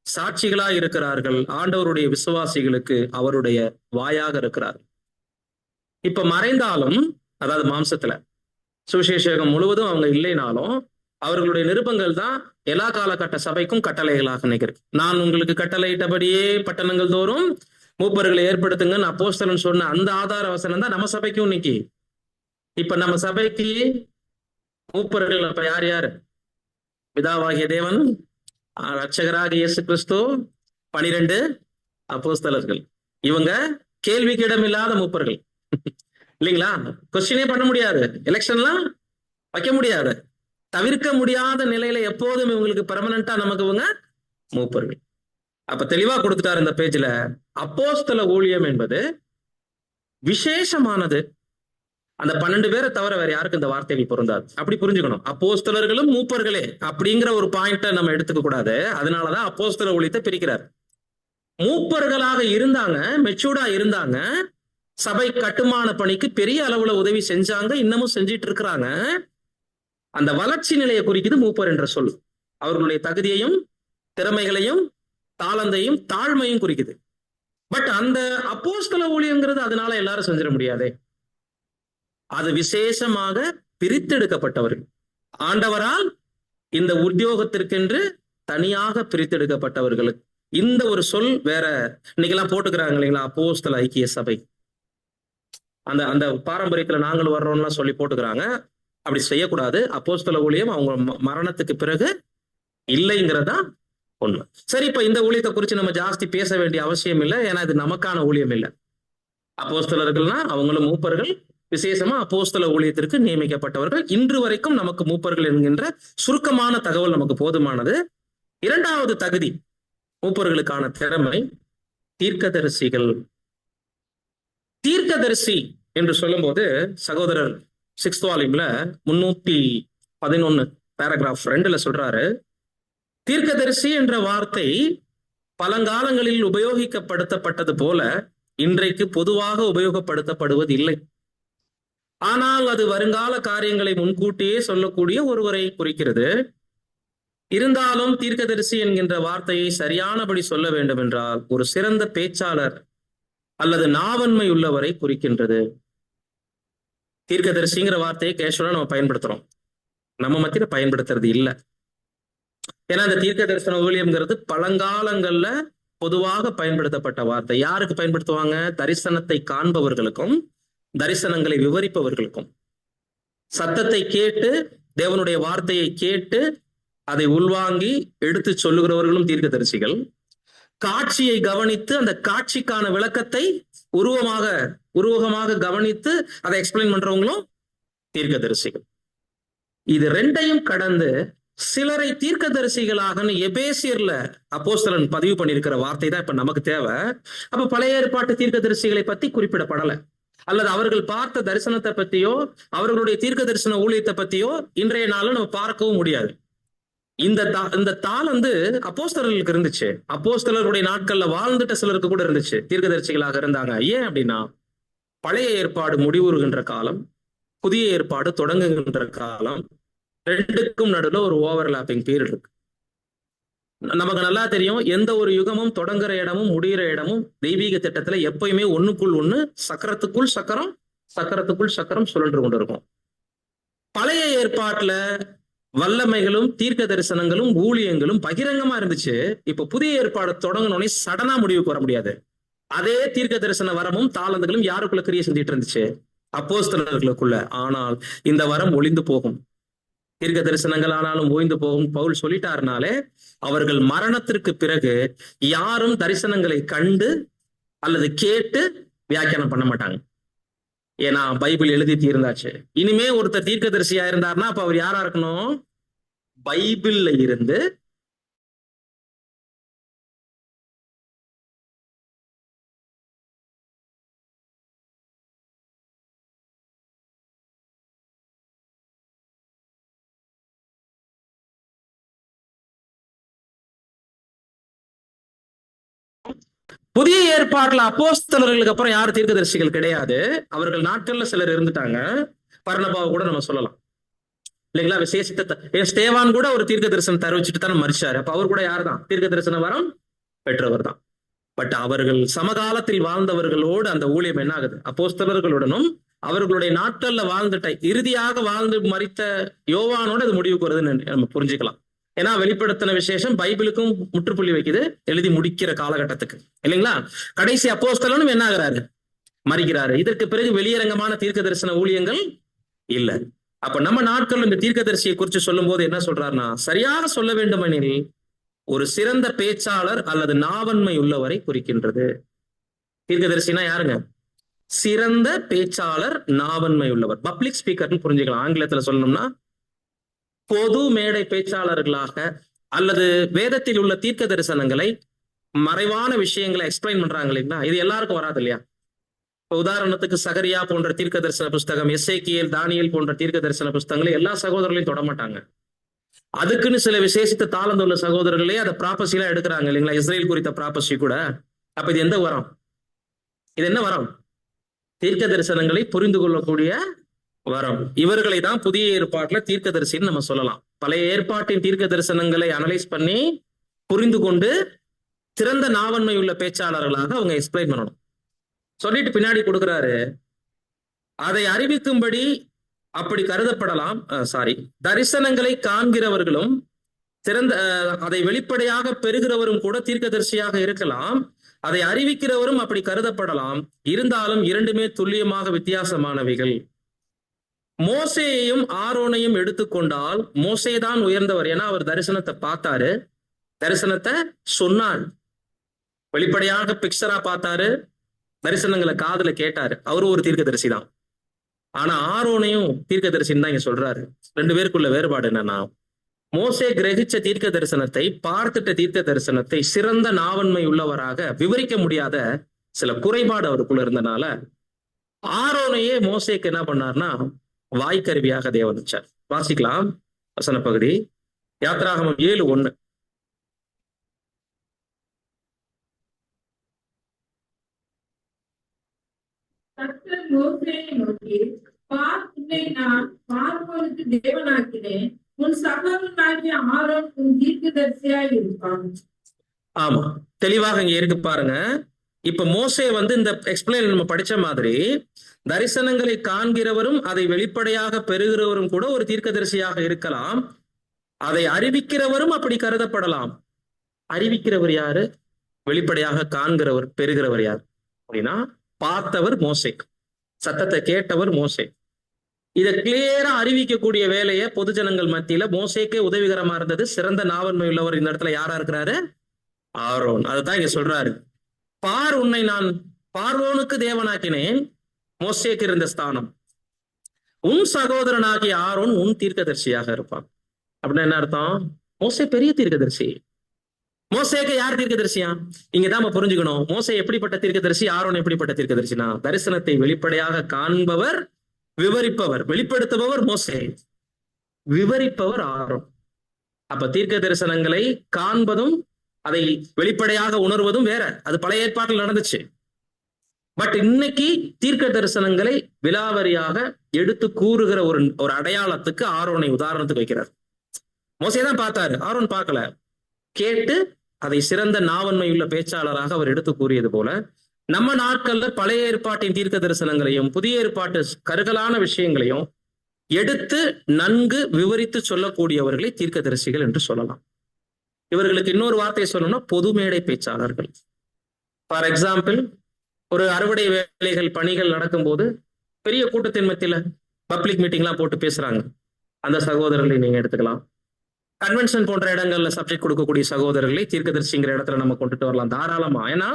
சாட்சிகளாய் இருக்கிறார்கள். ஆண்டவருடைய விசுவாசிகளுக்கு அவருடைய வாயாக இருக்கிறார். இப்ப மறைந்தாலும், அதாவது மாம்சத்துல சுவிசேஷகம் முழுவதும் அவங்க இல்லைனாலும் அவர்களுடைய நிருபங்கள் தான் எல்லா காலகட்ட சபைக்கும் கட்டளைகளாக நிற்கிறது. நான் உங்களுக்கு கட்டளையிட்டபடியே பட்டணங்கள் தோறும் மூப்பர்களை ஏற்படுத்துங்கன்னு அப்போஸ்தலன் சொன்ன அந்த ஆதார வசனம் தான் நம்ம சபைக்கும் இன்னைக்கு. இப்ப நம்ம சபைக்கு மூப்பர்கள் அப்ப யார் யாரு? பிதாவாகிய தேவன், ரட்சகராகிய இயேசு கிறிஸ்து, 12 அப்போஸ்தலர்கள். இவங்க கேள்விக்கு இடமில்லாத மூப்பர்கள் இல்லைங்களா? கொஸ்டினே பண்ண முடியாது, எலெக்ஷன்லாம் வைக்க முடியாது, தவிர்க்க முடியாத நிலையில எப்போதும் இவங்களுக்கு பெர்மனண்டா நமக்கு இவங்க மூப்பர்கள். அப்ப தெளிவா கொடுத்துட்டாரு இந்த பேஜ்ல. அப்போஸ்தல ஊழியம் என்பது விசேஷமானது. அந்த 12 பேரை தவிர வேற யாருக்கு இந்த வார்த்தைகள் பொருந்தாது. அப்படி புரிஞ்சுக்கணும். அப்போஸ்தலர்களும் மூப்பர்களே அப்படிங்கிற ஒரு பாயிண்ட நம்ம எடுத்துக்க கூடாது. அதனாலதான் அப்போஸ்தல ஊழியத்தை பிரிக்கிறார். மூப்பர்களாக இருந்தாங்க, மெச்சூர்டா இருந்தாங்க, சபை கட்டுமான பணிக்கு பெரிய அளவுல உதவி செஞ்சாங்க, இன்னமும் செஞ்சிட்டு இருக்கிறாங்க. அந்த வளர்ச்சி நிலையை குறிக்குது மூப்பர் என்ற சொல். அவர்களுடைய தகுதியையும் திறமைகளையும் தாளந்தையும் தாழ்மையும் குறிக்குது. பட் அந்த அப்போஸ்தல ஊழியங்கிறது அதனால எல்லாரும் செஞ்சிட முடியாதே. அது விசேஷமாக பிரித்தெடுக்கப்பட்டவர்கள், ஆண்டவரால் இந்த உத்தியோகத்திற்கென்று தனியாக பிரித்தெடுக்கப்பட்டவர்களுக்கு இந்த ஒரு சொல் வேற. இன்னைக்கெல்லாம் போட்டுக்கிறாங்க இல்லைங்களா, அப்போஸ்தல ஐக்கிய சபை, அந்த அந்த பாரம்பரியத்துல நாங்கள் வர்றோம்லாம் சொல்லி போட்டுக்கிறாங்க. அப்படி செய்யக்கூடாது. அப்போஸ்தல ஊழியம் அவங்க மரணத்துக்கு பிறகு இல்லைங்கிறதா உண்மை. சரி, இப்ப இந்த ஊழியத்தை குறித்து நம்ம ஜாஸ்தி பேச வேண்டிய அவசியம் இல்லை, ஏன்னா இது நமக்கான ஊழியம் இல்லை. அப்போஸ்தலர்கள்னா அவங்களும் மூப்பர்கள், விசேஷமா அப்போஸ்தல ஊழியத்திற்கு நியமிக்கப்பட்டவர்கள். இன்று வரைக்கும் நமக்கு மூப்பர்கள் என்கின்ற சுருக்கமான தகவல் நமக்கு போதுமானது. இரண்டாவது தகுதி மூப்பர்களுக்கான திறமை தீர்க்கதரிசிகள். தீர்க்கதரிசி என்று சொல்லும் போது சகோதரர் 6th வால்யூம்ல 311 பேராகிராஃப் 2ல சொல்றாரு, தீர்க்கதரிசி என்ற வார்த்தை பழங்காலங்களில் உபயோகிக்கப்படுத்தப்பட்டது போல இன்றைக்கு பொதுவாக உபயோகப்படுத்தப்படுவது இல்லை. ஆனால் அது வருங்கால காரியங்களை முன்கூட்டியே சொல்லக்கூடிய ஒருவரை குறிக்கிறது. இருந்தாலும் தீர்க்கதரிசி என்கின்ற வார்த்தையை சரியானபடி சொல்ல வேண்டும் என்றால் ஒரு சிறந்த பேச்சாளர் அல்லது நாவன்மை உள்ளவரை குறிக்கின்றது. தீர்க்கதரிசிங்கிற வார்த்தையை கேஷுவலா நம்ம பயன்படுத்துறோம், நம்ம மத்தியில பயன்படுத்துறது இல்லை. ஏன்னா இந்த தீர்க்க தரிசன ஊழியம்ங்கிறது பழங்காலங்கள்ல பொதுவாக பயன்படுத்தப்பட்ட வார்த்தை. யாருக்கு பயன்படுத்துவாங்க? தரிசனத்தை காண்பவர்களுக்கும் தரிசனங்களை விவரிப்பவர்களுக்கும். சத்தத்தை கேட்டு தேவனுடைய வார்த்தையை கேட்டு அதை உள்வாங்கி எடுத்து சொல்லுகிறவர்களும் தீர்க்கதரிசிகள். காட்சியை கவனித்து அந்த காட்சிக்கான விளக்கத்தை உருவகமாக கவனித்து அதை எக்ஸ்பிளைன் பண்றவங்களும் தீர்க்கதரிசிகள். இது ரெண்டையும் கடந்து சிலரை தீர்க்கதரிசிகளாக எபேசியர்ல அப்போஸ்தலன் பதிவு பண்ணியிருக்கிற வார்த்தை தான் இப்ப நமக்கு தேவை. அப்ப பழைய ஏற்பாட்டு தீர்க்கதரிசிகளை பத்தி குறிப்பிடப்படலை, அல்லது அவர்கள் பார்த்த தரிசனத்தை பத்தியோ அவர்களுடைய தீர்க்க தரிசன ஊழியத்தை பத்தியோ இன்றைய நாள்ல நம்ம பார்க்கவும் முடியாது. இந்த தாள் அப்போஸ்தலர்களுக்கு இருந்துச்சு. அப்போஸ்தலருடைய நாட்கள்ல வாழ்ந்துட்ட சிலருக்கு கூட இருந்துச்சு, தீர்க்கதரிசிகளாக இருந்தாங்க. ஏன் அப்படின்னா பழைய ஏற்பாடு முடிவுறுகின்ற காலம், புதிய ஏற்பாடு தொடங்குகின்ற காலம், ரெண்டுக்கும் நடுவில் ஒரு ஓவர்லாப்பிங் பீரியட் இருக்கு. நமக்கு நல்லா தெரியும், எந்த ஒரு யுகமும் தொடங்குற இடமும் முடிகிற இடமும் தெய்வீக திட்டத்துல எப்பயுமே ஒண்ணுக்குள் ஒண்ணு, சக்கரத்துக்குள் சக்கரம், சக்கரத்துக்குள் சக்கரம் சுழன்று கொண்டு இருக்கும். பழைய ஏற்பாட்டுல வல்லமைகளும் தீர்க்க தரிசனங்களும் ஊழியங்களும் பகிரங்கமா இருந்துச்சு. இப்ப புதிய ஏற்பாடு தொடங்கினோடனே சடனா முடிவுக்கு வர முடியாது. அதே தீர்க்க தரிசன வரமும் தாளந்துகளும் யாருக்குள்ள கிரியை செஞ்சுட்டு இருந்துச்சு? அப்போஸ்தலர்களுக்குள்ள. ஆனால் இந்த வரம் ஒளிந்து போகும், தீர்க்க தரிசனங்கள் ஆனாலும் ஓய்ந்து போகும் பவுல் சொல்லிட்டாருனாலே அவர்கள் மரணத்திற்கு பிறகு யாரும் தரிசனங்களை கண்டு அல்லது கேட்டு வியாக்கியானம் பண்ண மாட்டாங்க. ஏன்னா பைபிள் எழுதி தீர்ந்தாச்சு. இனிமே ஒருத்தர் தீர்க்கதரிசியா இருந்தாருன்னா அப்ப அவர் யாரா இருக்கணும்? பைபிள்ல இருந்து புதிய ஏற்பாட்டுல அப்போஸ்தலர்களுக்கு அப்புறம் யார் தீர்க்கதரிசிகள் கிடையாது. அவர்கள் நாட்கள்ல சிலர் இருந்துட்டாங்க. பர்னபாவை கூட நம்ம சொல்லலாம் இல்லைங்களா. விசேஷித்த ஸ்தேவான் கூட ஒரு தீர்க்க தரிசனம் தெரிவிச்சுட்டு தான் மரிச்சாரு. அப்ப அவர் கூட யார் தான் தீர்க்க தரிசன வரம் பெற்றவர் தான். பட் அவர்கள் சமகாலத்தில் வாழ்ந்தவர்களோடு அந்த ஊழியம் என்ன ஆகுது? அப்போஸ்தலர்களுடனும் அவர்களுடைய நாட்கள்ல வாழ்ந்துட்ட இறுதியாக வாழ்ந்து மரித்த யோவானோட அது முடிவுக்கு வருதுன்னு நம்ம புரிஞ்சுக்கலாம். ஏன்னா வெளிப்படுத்தின விசேஷம் பைபிளுக்கும் முற்றுப்புள்ளி வைக்குது, எழுதி முடிக்கிற காலகட்டத்துக்கு இல்லைங்களா. கடைசி அப்போஸ்தலனும் என்ன ஆகிறாரு? மறிக்கிறாரு. இதற்கு பிறகு வெளியரங்கமான தீர்க்க தரிசன ஊழியங்கள் இல்ல. அப்ப நம்ம நாட்கள் இந்த தீர்க்கதரிசியை குறித்து சொல்லும் போது என்ன சொல்றாருன்னா, சரியாக சொல்ல வேண்டுமெனில் ஒரு சிறந்த பேச்சாளர் அல்லது நாவன்மை உள்ளவரை குறிக்கின்றது. தீர்க்கதரிசினா யாருங்க? சிறந்த பேச்சாளர், நாவன்மை உள்ளவர், பப்ளிக் ஸ்பீக்கர்னு புரிஞ்சுக்கலாம். ஆங்கிலத்துல சொல்லணும்னா பொது மேடை பேச்சாளர்களாக அல்லது வேதத்தில் உள்ள தீர்க்க தரிசனங்களை மறைவான விஷயங்களை எக்ஸ்பிளைன் பண்றாங்க இல்லைங்களா. இது எல்லாருக்கும் வராது இல்லையா. உதாரணத்துக்கு சகரியா போன்ற தீர்க்க தரிசன புஸ்தகம், எசேக்கியேல், தானியேல் போன்ற தீர்க்க தரிசன புஸ்தகங்களை எல்லா சகோதரர்களையும் தொடமாட்டாங்க. அதுக்குன்னு சில விசேஷித்த தாளந்து உள்ள சகோதரர்களே அதை ப்ராபஸிலாம் எடுக்கிறாங்க இல்லைங்களா. இஸ்ரேல் குறித்த ப்ராபஸி கூட. அப்ப இது எந்த வரம்? இது என்ன வரம்? தீர்க்க தரிசனங்களை புரிந்து கொள்ளக்கூடிய வரம். இவர்களை தான் புதிய ஏற்பாட்டுல தீர்க்க தரிசின்னு நம்ம சொல்லலாம். பழைய ஏற்பாட்டின் தீர்க்க தரிசனங்களை அனலைஸ் பண்ணி புரிந்து கொண்டு சிறந்த நாவன்மை உள்ள பேச்சாளர்களாக அவங்க எக்ஸ்பிளைன் பண்ணணும். சொல்லிட்டு பின்னாடி கொடுக்கிறாரு, அதை அறிவிக்கும்படி அப்படி கருதப்படலாம். தரிசனங்களை காண்கிறவர்களும் சிறந்த அதை வெளிப்படையாக பெறுகிறவரும் கூட தீர்க்கதரிசியாக இருக்கலாம். அதை அறிவிக்கிறவரும் அப்படி கருதப்படலாம். இருந்தாலும் இரண்டுமே துல்லியமாக வித்தியாசமானவைகள். மோசேயையும் ஆரோனையும் எடுத்துக்கொண்டால் மோசேதான் உயர்ந்தவர். ஏன்னா அவர் தரிசனத்தை பார்த்தாரு, தரிசனத்தை சொன்னார், வெளிப்படையாக பிக்சரா பார்த்தாரு, தரிசனங்களை காதுல கேட்டாரு. அவரும் ஒரு தீர்க்கதரிசி தான். ஆனா ஆரோனையும் தீர்க்கதரிசின்னு தான் இங்க சொல்றாரு. ரெண்டு பேருக்குள்ள வேறுபாடு என்னன்னா, மோசே கிரகிச்ச தீர்க்க தரிசனத்தை, பார்த்துட்ட தீர்க்க தரிசனத்தை சிறந்த நாவன்மை உள்ளவராக விவரிக்க முடியாத சில குறைபாடு அவருக்குள்ள இருந்தனால ஆரோனையே மோசேக்கு என்ன பண்ணார்னா வாய்க்கருவியாக தேவன் வச்சார். வாசிக்கலாம் வசன பகுதி, யாத்ராகமம் 7:1. கர்த்தர் மோசேயை நோக்கி, பார், உன்னை நான் பார்வோனுக்கு தேவனாக்கினேன், உன் சகோதரனாகிய ஆரோன் உன் தீர்க்கதரிசியாய் இருப்பான். ஆமா, தெளிவாக இங்க இருக்கு பாருங்க. இப்ப மோசே இந்த எக்ஸ்பிளைன் நம்ம படிச்ச மாதிரி தரிசனங்களை காண்கிறவரும் அதை வெளிப்படையாக பெறுகிறவரும் கூட ஒரு தீர்க்கதரிசியாக இருக்கலாம். அதை அறிவிக்கிறவரும் அப்படி கருதப்படலாம். அறிவிக்கிறவர் யாரு? வெளிப்படையாக காண்கிறவர், பெறுகிறவர் யார் அப்படின்னா பார்த்தவர் மோசே, சத்தத்தை கேட்டவர் மோசே. இதை கிளியரா அறிவிக்கக்கூடிய வேலையை பொதுஜனங்கள் மத்தியில மோசேக்கே உதவிகரமா இருந்தது. சிறந்த நாவன்மை உள்ளவர் இந்த இடத்துல யாரா இருக்கிறாரு? ஆரோன். அதுதான் இங்க சொல்றாரு, பார், உன்னை நான் பார்வோனுக்கு தேவனாக்கினேன். மோசேக்கு இருந்த ஸ்தானம். உன் சகோதரனாகிய ஆரோன் உன் தீர்க்கதரிசியாக இருப்பான். அப்படின்னா என்ன அர்த்தம்? மோசே பெரிய தீர்க்கதரிசி. மோசேக்கு யார் தீர்க்கதரிசியா? இங்கதான் நம்ம புரிஞ்சுக்கணும். மோசே எப்படிப்பட்ட தீர்க்கதரிசி, ஆரோன் எப்படிப்பட்ட தீர்க்கதரிசினா தரிசனத்தை வெளிப்படையாக காண்பவர், விவரிப்பவர். வெளிப்படுத்துபவர் மோசே, விவரிப்பவர் ஆரோன். அப்ப தீர்க்க தரிசனங்களை காண்பதும் அதை வெளிப்படையாக உணர்வதும் வேற. அது பழைய ஏற்பாட்டில் நடந்துச்சு. பட் இன்னைக்கு தீர்க்க தரிசனங்களை விலாவரியாக எடுத்து கூறுகிற ஒரு அடையாளத்துக்கு ஆரோனை உதாரணத்துக்கு வைக்கிறார். மோசே தான் பார்த்தாரு, ஆரோன் பார்க்கல. கேட்டு அதை சிறந்த நாவன்மை உள்ள பேச்சாளராக அவர் எடுத்து கூறியது போல நம்ம நாட்கள்ல பழைய ஏற்பாட்டின் தீர்க்க தரிசனங்களையும் புதிய ஏற்பாட்டு கருகலான விஷயங்களையும் எடுத்து நன்கு விவரித்து சொல்லக்கூடியவர்களை தீர்க்கதரிசிகள் என்று சொல்லலாம். இவர்களுக்கு இன்னொரு வார்த்தை சொல்லணும்னா பொது மேடை பேச்சாளர்கள். ஃபார் எக்ஸாம்பிள், ஒரு அறுவடை வேலைகள் பணிகள் நடக்கும்போது பெரிய கூட்டத்தின் மத்தியில பப்ளிக் மீட்டிங்லாம் போட்டு பேசுறாங்க, அந்த சகோதரர்களை நீங்க எடுத்துக்கலாம். கன்வென்ஷன் போன்ற இடங்கள்ல சப்ஜெக்ட் கொடுக்கக்கூடிய சகோதரர்களை தீர்க்கதரிசிங்கிற இடத்துல நம்ம கொண்டுட்டு வரலாம் தாராளமா. ஏன்னா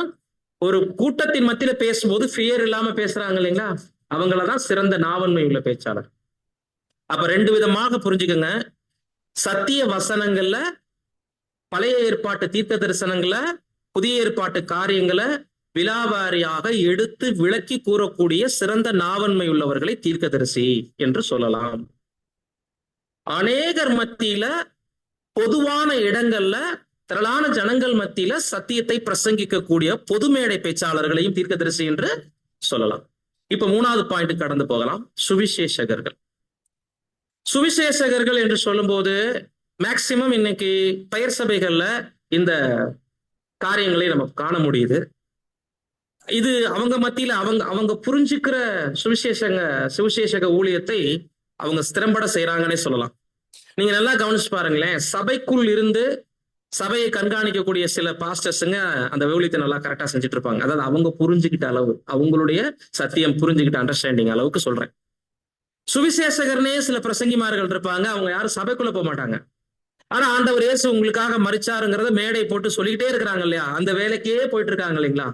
ஒரு கூட்டத்தின் மத்தியில பேசும்போது ஃபியர் இல்லாம பேசுறாங்க இல்லைங்களா, அவங்களதான் சிறந்த நாவன்மை உள்ள பேச்சாளர். அப்ப ரெண்டு விதமாக புரிஞ்சுக்கோங்க. சத்திய வசனங்கள்ல பழைய ஏற்பாட்டு தீர்க்க தரிசனங்களை, புதிய ஏற்பாட்டு காரியங்களை விலாவாரியாக எடுத்து விளக்கி கூறக்கூடிய சிறந்த நாவன்மை உள்ளவர்களை தீர்க்கதரிசி என்று சொல்லலாம். அநேகர் மத்தியில பொதுவான இடங்கள்ல திரளான ஜனங்கள் மத்தியில சத்தியத்தை பிரசங்கிக்கக்கூடிய பொது மேடை பேச்சாளர்களையும் தீர்க்கதரிசி என்று சொல்லலாம். இப்ப 3வது பாயிண்ட் கடந்து போகலாம். சுவிசேஷகர்கள். சுவிசேஷகர்கள் என்று சொல்லும்போது மேக்சிமம் இன்னைக்கு பெயர் சபைகள்ல இந்த காரியங்களை நம்ம காண முடியுது. இது அவங்க மத்தியில அவங்க புரிஞ்சுக்கிற சுவிசேஷக ஊழியத்தை அவங்க ஸ்திரம்பட செய்யறாங்கன்னே சொல்லலாம். நீங்க நல்லா கவனிச்சு பாருங்களேன், சபைக்குள் இருந்து சபையை கண்காணிக்கக்கூடிய சில பாஸ்டர்ஸுங்க அந்த ஊழியத்தை நல்லா கரெக்டா செஞ்சுட்டு இருப்பாங்க. அதாவது அவங்க புரிஞ்சுக்கிட்ட அளவு, அவங்களுடைய சத்தியம் புரிஞ்சுக்கிட்ட அண்டர்ஸ்டாண்டிங் அளவுக்கு சொல்றேன். சுவிசேஷகர்னே சில பிரசங்கிமார்கள் இருப்பாங்க, அவங்க யாரும் சபைக்குள்ள போக மாட்டாங்க. ஆனா ஆண்டவர் இயேசு உங்களுக்காக மரிச்சாருங்கிறத மேடை போட்டு சொல்லிக்கிட்டே இருக்கிறாங்க இல்லையா, அந்த வேலைக்கே போயிட்டு இருக்காங்க இல்லைங்களா.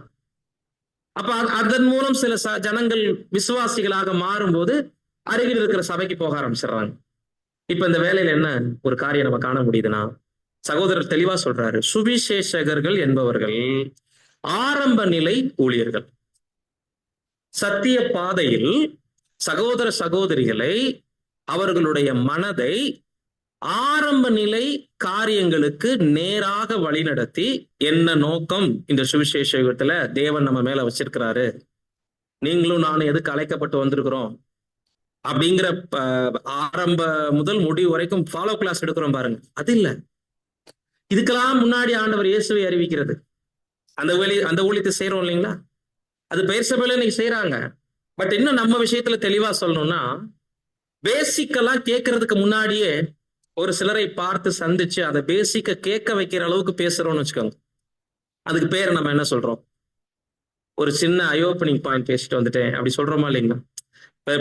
அப்ப அதன் மூலம் சில ஜனங்கள் விசுவாசிகளாக மாறும்போது அருகில் இருக்கிற சபைக்கு போக ஆரம்பிச்சிடுறாங்க. இப்ப இந்த வேலையில என்ன ஒரு காரியம் நம்ம காண முடியுதுன்னா, சகோதரர் தெளிவா சொல்றாரு, சுவிசேஷகர்கள் என்பவர்கள் ஆரம்ப நிலை ஊழியர்கள். சத்திய பாதையில் சகோதர சகோதரிகளை, அவர்களுடைய மனதை ஆரம்ப நிலை காரியங்களுக்கு நேராக வழிநடத்தி, என்ன நோக்கம் இந்த சுவிசேஷ யுகத்துல தேவன் நம்ம மேல வச்சிருக்கிறாரு, நீங்களும் நானும் எதுக்கு அழைக்கப்பட்டு வந்திருக்கிறோம் அப்படிங்கிற ஆரம்ப முதல் முடிவு வரைக்கும் ஃபாலோ கிளாஸ் எடுக்கிறோம் பாருங்க. அது இல்ல, இதுக்கெல்லாம் முன்னாடி ஆண்டவர் இயேசுவை அறிவிக்கிறது, அந்த ஊழியத்தை செய்யறோம் இல்லைங்களா. அது பெயர் சபையில இன்னைக்கு செய்யறாங்க. பட் இன்னும் நம்ம விஷயத்துல தெளிவா சொல்லணும்னா, பேசிக்கெல்லாம் கேட்கறதுக்கு முன்னாடியே ஒரு சிலரை பார்த்து சந்திச்சு அதை பேசிக்க கேட்க வைக்கிற அளவுக்கு பேசுறோம்னு வச்சுக்கோங்க. அதுக்கு பேர் நம்ம என்ன சொல்றோம், ஒரு சின்ன ஐ ஓப்பனிங் பாயிண்ட் பேசிட்டு வந்துட்டேன் அப்படி சொல்றோமா இல்லைங்களா.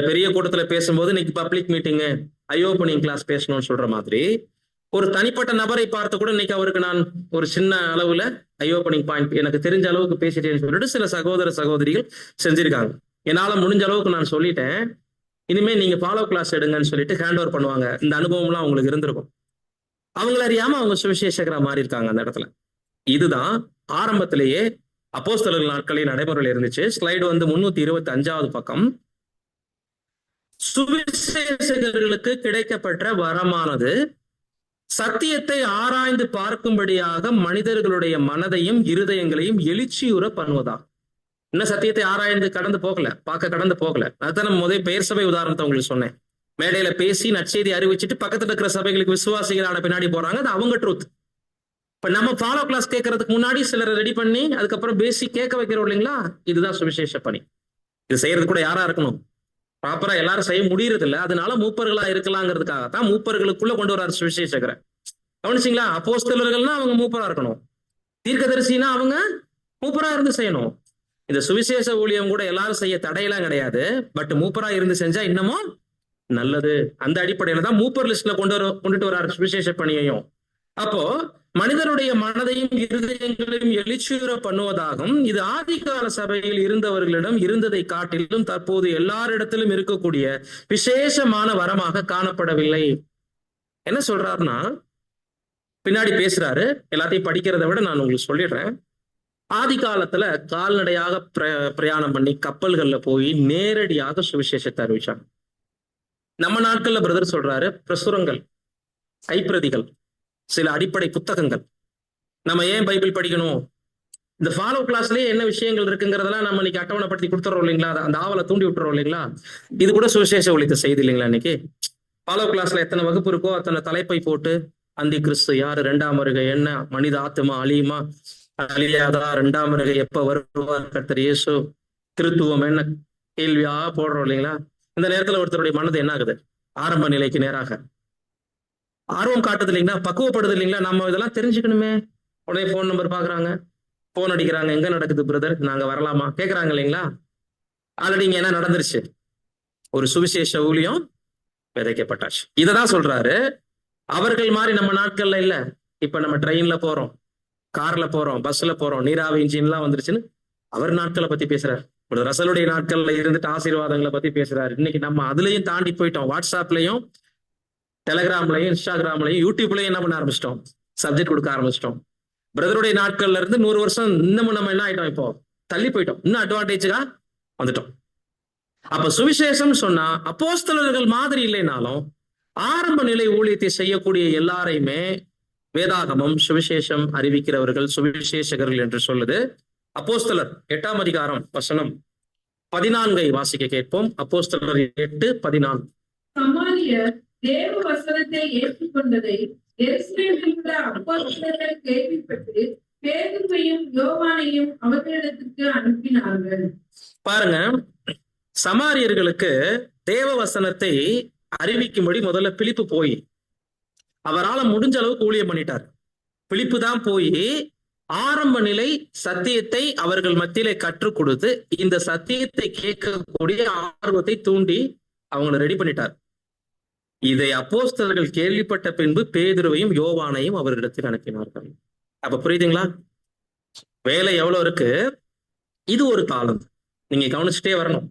பெரிய கூட்டத்துல பேசும்போது இன்னைக்கு பப்ளிக் மீட்டிங்கு ஐ ஓப்பனிங் கிளாஸ் பேசணும்னு சொல்ற மாதிரி, ஒரு தனிப்பட்ட நபரை பார்த்து கூட இன்னைக்கு அவருக்கு நான் ஒரு சின்ன அளவுல ஐ ஓப்பனிங் பாயிண்ட் எனக்கு தெரிஞ்ச அளவுக்கு பேசிட்டேன்னு சொல்லிட்டு சில சகோதர சகோதரிகள் செஞ்சிருக்காங்க. என்னால முடிஞ்ச அளவுக்கு நான் சொல்லிட்டேன், இனிமே நீங்க ஃபாலோ கிளாஸ் எடுங்கன்னு சொல்லிட்டு ஹேண்ட் ஓவர் பண்ணுவாங்க. இந்த அனுபவம்லாம் அவங்களுக்கு இருந்திருக்கும். அவங்கள அறியாம அவங்க சுவிசேஷகரா மாறி இருக்காங்க அந்த இடத்துல. இதுதான் ஆரம்பத்திலேயே அப்போஸ்தலர்கள் நாட்களில் நடைமுறையில் இருந்துச்சு. ஸ்லைடு வந்து 325வது பக்கம். சுவிசேஷகர்களுக்கு கிடைக்கப்பட்ட வரமானது சத்தியத்தை ஆராய்ந்து பார்க்கும்படியாக மனிதர்களுடைய மனதையும் இருதயங்களையும் எழுச்சியுற பண்ணுவதா. இன்னும் சத்தியத்தை ஆராய்ந்து கடந்து போகல. அதுதான் நம்ம முதல் பெயர் சபை உதாரணத்தை உங்களுக்கு சொன்னேன். மேடையில பேசி நற்செய்தி அறிவிச்சுட்டு பக்கத்துல இருக்கிற சபைகளுக்கு விசுவாசிகளான பின்னாடி போறாங்க, அது அவங்க ட்ரூத். இப்ப நம்ம ஃபாலோ கிளாஸ் கேட்கறதுக்கு முன்னாடி சிலரை ரெடி பண்ணி அதுக்கப்புறம் பேசி கேட்க வைக்கிறோம் இல்லைங்களா. இதுதான் சுவிசேஷ பணி. இது செய்யறது கூட யாரா இருக்கணும், ப்ராப்பரா எல்லாரும் செய்ய முடியறது இல்லை. அதனால மூப்பர்களா இருக்கலாங்கிறதுக்காகத்தான் மூப்பர்களுக்குள்ள கொண்டு வர்றாரு சுவிசேஷகரை. கவனிச்சிங்களா, அப்போஸ்தலர்கள்னா அவங்க மூப்பரா இருக்கணும், தீர்க்கதரிசினா அவங்க மூப்பரா இருந்து செய்யணும். இந்த சுவிசேஷ ஊழியம் கூட எல்லாரும் செய்ய தடையெல்லாம் கிடையாது. பட் மூப்பரா இருந்து செஞ்சா இன்னமும் நல்லது. அந்த அடிப்படையில தான் மூப்பர் லிஸ்ட்ல கொண்டுட்டு வர்றாரு சுவிசேஷ பணியையும். அப்போ மனிதனுடைய மனதையும் இருதயங்களையும் எழுச்சியுற பண்ணுவதாகும். இது ஆதிகால சபையில் இருந்தவர்களிடம் இருந்ததை காட்டிலும் தற்போது எல்லாரிடத்திலும் இருக்கக்கூடிய விசேஷமான வரமாக காணப்படவில்லை. என்ன சொல்றாருன்னா, பின்னாடி பேசுறாரு, எல்லாத்தையும் படிக்கிறத விட நான் உங்களுக்கு சொல்லிடுறேன். ஆதி காலத்துல கால்நடையாக பிரயாணம் பண்ணி கப்பல்கள்ல போய் நேரடியாக சுவிசேஷத்தை அறிவிச்சாங்க. நம்ம நாட்கள்ல பிரதர் சொல்றாரு, பிரசுரங்கள், கைப்பிரதிகள், சில அடிப்படை புத்தகங்கள். நம்ம ஏன் பைபிள் படிக்கணும், இந்த ஃபாலோ கிளாஸ்லயே என்ன விஷயங்கள் இருக்குங்கிறதெல்லாம் நம்ம இன்னைக்கு அட்டவணைப்படுத்தி கொடுத்துறோம் இல்லைங்களா, அந்த ஆவலை தூண்டி விட்டுறோம் இல்லைங்களா. இது கூட சுவிசேஷ ஒழித்த செய்தி இல்லைங்களா. இன்னைக்கு ஃபாலோ கிளாஸ்ல எத்தனை வகுப்பு இருக்கோ அத்தனை தலைப்பை போட்டு, அந்தி கிறிஸ்து யாரு, 2ஆம் வருகை என்ன, மனித ஆத்மா அழியுமா அழியாதா, 2ஆம் வருகை எப்ப வருவார் கர்த்தர் இயேசு, திருத்துவம் என்ன கேள்வியா போடுறோம் இல்லைங்களா. இந்த நேரத்துல ஒருத்தருடைய மனது என்ன ஆகுது, ஆரம்ப நிலைக்கு நேராக ஆர்வம் காட்டுது இல்லைங்களா, பக்குவப்படுது இல்லைங்களா. நம்ம இதெல்லாம் தெரிஞ்சுக்கணுமே. உடனே போன் நம்பர் பாக்குறாங்க, போன் அடிக்கிறாங்க, எங்க நடக்குது பிரதர், நாங்க வரலாமா கேக்குறாங்க இல்லைங்களா. ஆல்ரெடி இங்க என்ன நடந்துருச்சு, ஒரு சுவிசேஷ ஊழியம் விதைக்கப்பட்டாச்சு. இததான் சொல்றாரு. அவர்கள் மாதிரி நம்ம நாட்கள்ல இல்ல. இப்ப நம்ம ட்ரெயின்ல போறோம், கார்ல போறோம், பஸ்ல போறோம், நீராவி இன்ஜின்லாம் வந்துருச்சுன்னு அவர் நாட்களை பத்தி பேசுறாரு. ஒரு ரசலுடைய நாட்கள்ல இருந்துட்டு ஆசீர்வாதங்களை பத்தி பேசுறாரு. இன்னைக்கு நம்ம அதுலயும் தாண்டி போயிட்டோம். வாட்ஸ்அப்லயும், டெலிகிராம்லயும், இன்ஸ்டாகிராம்லயும், யூடியூப்லயும் என்ன பண்ண ஆரம்பிச்சிட்டோம், சப்ஜெக்ட் கொடுக்க ஆரம்பிச்சிட்டோம். பிரதருடைய நாட்கள்ல இருந்து 100 வருஷம் இன்னமும் நம்ம என்ன ஆயிட்டோம், இப்போ தள்ளி போயிட்டோம், இன்னும் அட்வான்டேஜா வந்துட்டோம். அப்ப சுவிசேஷம் சொன்னா அப்போஸ்தலர்கள் மாதிரி இல்லைனாலும் ஆரம்ப நிலை ஊழியத்தை செய்யக்கூடிய எல்லாரையுமே வேதாகமம் சுவிசேஷம் அறிவிக்கிறவர்கள் சுவிசேஷகர்கள் என்று சொல்லுது. அப்போஸ்தலர் 8ஆம் அதிகாரம் வசனம் 14 வாசிக்க கேட்போம். அப்போஸ்தலர் 8:14. சமாரியர் தேவ வசனத்தை ஏற்றுக்கொண்டதை எருசலேமில் உள்ள அப்போஸ்தலர்கள் கேள்விப்பட்டு பேதுருவையும் யோவானையும் அவர்களிடத்திற்கு அனுப்பினார்கள். பாருங்க, சமாரியர்களுக்கு தேவ வசனத்தை அறிவிக்கும்படி முதல்ல பிலிப்பு போய் அவரால் முடிஞ்ச அளவுக்கு ஊழியம் பண்ணிட்டார். பிலிப்பு தான் போய் ஆரம்ப நிலை சத்தியத்தை அவர்கள் மத்தியிலே கற்றுக் கொடுத்து இந்த சத்தியத்தை கேட்கக்கூடிய ஆர்வத்தை தூண்டி அவங்களை ரெடி பண்ணிட்டார். இதை அப்போஸ்தலர்கள் கேள்விப்பட்ட பின்பு பேதுருவையும் யோவானையும் அவரிடத்தில் அனுப்பினார்கள். அப்ப புரியுதுங்களா? வேலை எவ்வளவு இருக்கு? இது ஒரு காலம், நீங்க கவனிச்சுட்டே வரணும்.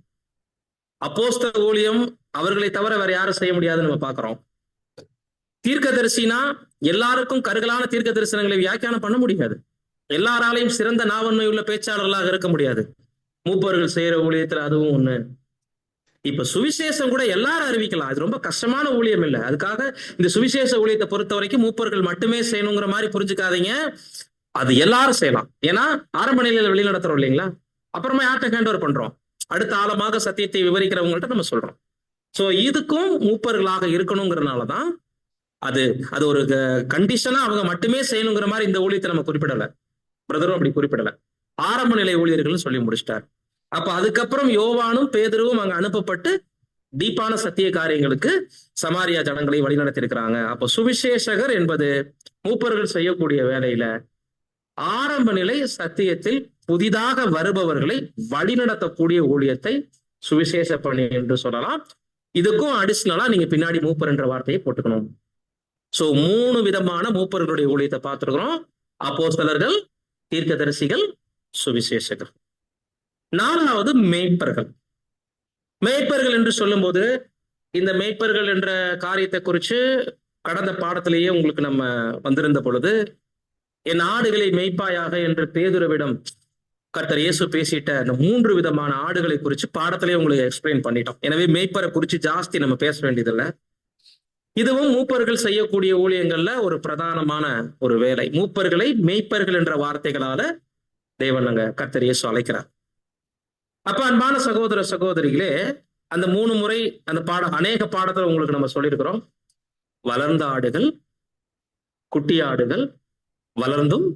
அப்போஸ்தல ஊழியம் அவர்களை தவிர வேற யாரும் செய்ய முடியாதுன்னு நம்ம பாக்குறோம். தீர்க்கதரிசினா எல்லாருக்கும் கருகலான தீர்க்க தரிசனங்களை வியாக்கியானம் பண்ண முடியாது. எல்லாராலையும் சிறந்த நாவன்மை உள்ள பேச்சாளர்களாக இருக்க முடியாது. மூப்பர்கள் செய்யற ஊழியத்துல அதுவும் ஒண்ணு. இப்ப சுவிசேஷம் கூட எல்லாரும் அறிவிக்கலாம். அது ரொம்ப கஷ்டமான ஊழியம் இல்லை. அதுக்காக இந்த சுவிசேஷ ஊழியத்தை பொறுத்த வரைக்கும் மூப்பர்கள் மட்டுமே செய்யணுங்கிற மாதிரி புரிஞ்சுக்காதீங்க. அது எல்லாரும் செய்யலாம். ஏன்னா ஆரம்ப நிலையில வெளி நடத்துறோம் இல்லைங்களா? அப்புறமா யார்கிட்ட ஹேண்ட் ஓவர் பண்றோம்? அடுத்த ஆழமாக சத்தியத்தை விவரிக்கிறவங்கள்ட்ட நம்ம சொல்றோம். சோ இதுக்கும் மூப்பர்களாக இருக்கணுங்கிறதுனாலதான் அது ஒரு கண்டிஷனா அவங்க மட்டுமே செய்யணுங்கிற மாதிரி இந்த ஊழியத்தை நம்ம குறிப்பிடல. பிரதரும் அப்படி குறிப்பிடல. ஆரம்ப நிலை ஊழியர்கள் சொல்லி முடிச்சிட்டார். அப்ப அதுக்கப்புறம் யோவானும் பேதுருவும் அங்க அனுப்பப்பட்டு டீப்பான சத்திய காரியங்களுக்கு சமாரியா ஜனங்களை வழிநடத்திருக்கிறாங்க. அப்போ சுவிசேஷகர் என்பது மூப்பர்கள் செய்யக்கூடிய வேலையில ஆரம்ப நிலை சத்தியத்தில் புதிதாக வருபவர்களை வழிநடத்தக்கூடிய ஊழியத்தை சுவிசேஷ பணி என்று சொல்லலாம். இதுக்கும் அடிஷனலா நீங்க பின்னாடி மூப்பர் என்ற வார்த்தையை போட்டுக்கணும். சோ 3 விதமான மூப்பர்களுடைய ஊழியத்தை பார்த்திருக்கிறோம். அப்போஸ்தலர்கள், தீர்க்கதரிசிகள், சுவிசேஷகர். 4வது மேய்ப்பர்கள். மேய்ப்பர்கள் என்று சொல்லும்போது இந்த மேய்ப்பர்கள் என்ற காரியத்தை குறித்து கடந்த பாடத்திலேயே உங்களுக்கு நம்ம வந்திருந்த பொழுது, என் ஆடுகளை மேய்ப்பாயாக என்று பேதுருவிடம் கர்த்தர் இயேசு பேசிட்ட அந்த 3 விதமான ஆடுகளை குறித்து பாடத்திலேயே உங்களுக்கு எக்ஸ்பிளைன் பண்ணிட்டோம். எனவே மேய்ப்பரை குறித்து ஜாஸ்தி நம்ம பேச வேண்டியதில்லை. இதுவும் மூப்பர்கள் செய்யக்கூடிய ஊழியங்கள்ல ஒரு பிரதானமான ஒரு வேலை. மூப்பர்களை மேய்ப்பர்கள் என்ற வார்த்தைகளால தேவன் அங்க கர்த்தர் இயேசு அழைக்கிறார். அப்ப அன்பான சகோதர சகோதரிகளே, அந்த 3 முறை அந்த அநேக பாடத்துல உங்களுக்கு நம்ம சொல்லியிருக்கிறோம். வளர்ந்த ஆடுகள், குட்டி ஆடுகள், வளர்ந்தும்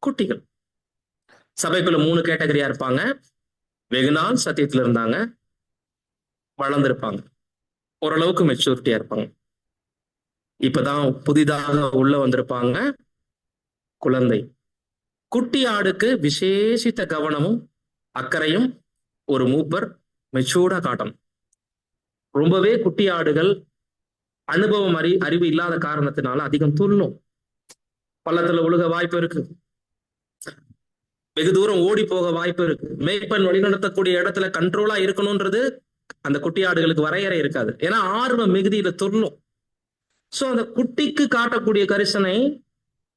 குட்டிகள். சபைக்குள்ள 3 கேட்டகரியா இருப்பாங்க. வெகுநாள் சத்தியத்துல இருந்தாங்க, வளர்ந்திருப்பாங்க, ஓரளவுக்கு மெச்சூரிட்டியா இருப்பாங்க. இப்பதான் புதிதாக உள்ள வந்திருப்பாங்க, குழந்தை. குட்டி ஆடுக்கு விசேஷித்த கவனமும் அக்கறையும் ஒரு மூப்பர் மெச்சூர்டா காட்டணும். ரொம்பவே குட்டி ஆடுகள் அனுபவம் அறிவு இல்லாத காரணத்தினால அதிகம் துள்ளும், பள்ளத்துல விழுக வாய்ப்பு இருக்கு, வெகு தூரம் ஓடி போக வாய்ப்பு இருக்கு. மேய்ப்பன் வழிநடத்தக்கூடிய இடத்துல கண்ட்ரோலா இருக்கணும்ன்றது அந்த குட்டி ஆடுகளுக்கு வரையறை இருக்காது. ஏன்னா ஆர்வ மிகுதியில துள்ளும். சோ அந்த குட்டிக்கு காட்டக்கூடிய கரிசனை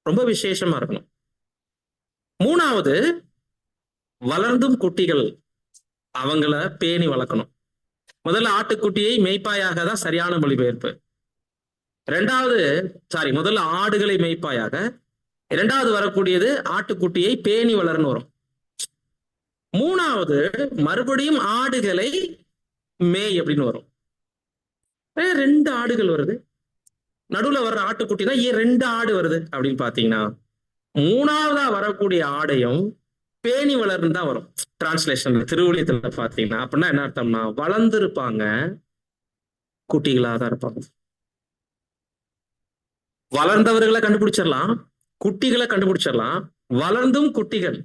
ரொம்ப விசேஷமா இருக்கணும். 3வது, வளர்ந்தும் குட்டிகள், அவங்கள பேணி வளர்க்கணும். முதல்ல ஆட்டுக்குட்டியை மேய்ப்பாயாக தான் சரியான மொழிபெயர்ப்பு. முதல்ல ஆடுகளை மேய்ப்பாயாக, 2வது வரக்கூடியது ஆட்டுக்குட்டியை பேணி வளர்ன்னு வரும். 3வது மறுபடியும் ஆடுகளை மேய் அப்படின்னு வரும். 2 ஆடுகள் வருது, நடுவுல வர்ற ஆட்டுக்குட்டி தான் ஏன் 2 ஆடு வருது அப்படின்னு பாத்தீங்கன்னா, 3வதா வரக்கூடிய ஆடையும் பேணி வளர்ந்து தான் வரும். டிரான்ஸ்லேஷன்ல திருவுளியத்துல பாத்தீங்கன்னா அப்படின்னா என்ன அர்த்தம்னா, வளர்ந்துருப்பாங்க, குட்டிகளா தான் இருப்பாங்க. வளர்ந்தவர்களை கண்டுபிடிச்சிடலாம், குட்டிகளை கண்டுபிடிச்சிடலாம். வளர்ந்தும் குட்டிகள்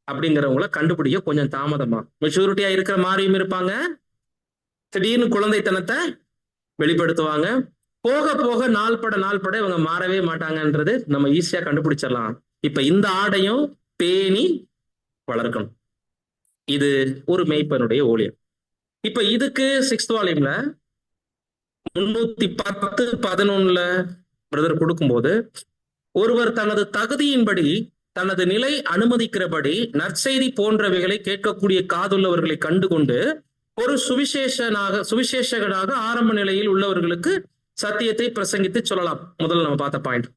அப்படிங்கிறவங்களை கண்டுபிடிக்க கொஞ்சம் தாமதமா, மெச்சூரிட்டியா இருக்கிற மாதிரியும் இருப்பாங்க, திடீர்னு குழந்தைத்தனத்தை வெளிப்படுத்துவாங்க. போக போக நாள்பட இவங்க மாறவே மாட்டாங்கன்றது நம்ம ஈஸியா கண்டுபிடிச்சிடலாம். இப்ப இந்த ஆடையும் பேணி வளர்க்கணும். இது ஒரு மேய்ப்பனுடைய ஊழியம். இப்ப இதுக்கு 6th வால்யூம்ல 310:11 பிரதர் கொடுக்கும்போது, ஒருவர் தனது தகுதியின்படி தனது நிலை அனுமதிக்கிறபடி நற்செய்தி போன்றவைகளை கேட்கக்கூடிய காதுள்ளவர்களை கண்டுகொண்டு ஒரு சுவிசேஷகனாக ஆரம்ப நிலையில் உள்ளவர்களுக்கு சத்தியத்தை பிரசங்கித்து சொல்லலாம். முதல்ல நம்ம பார்த்த பாயிண்ட்.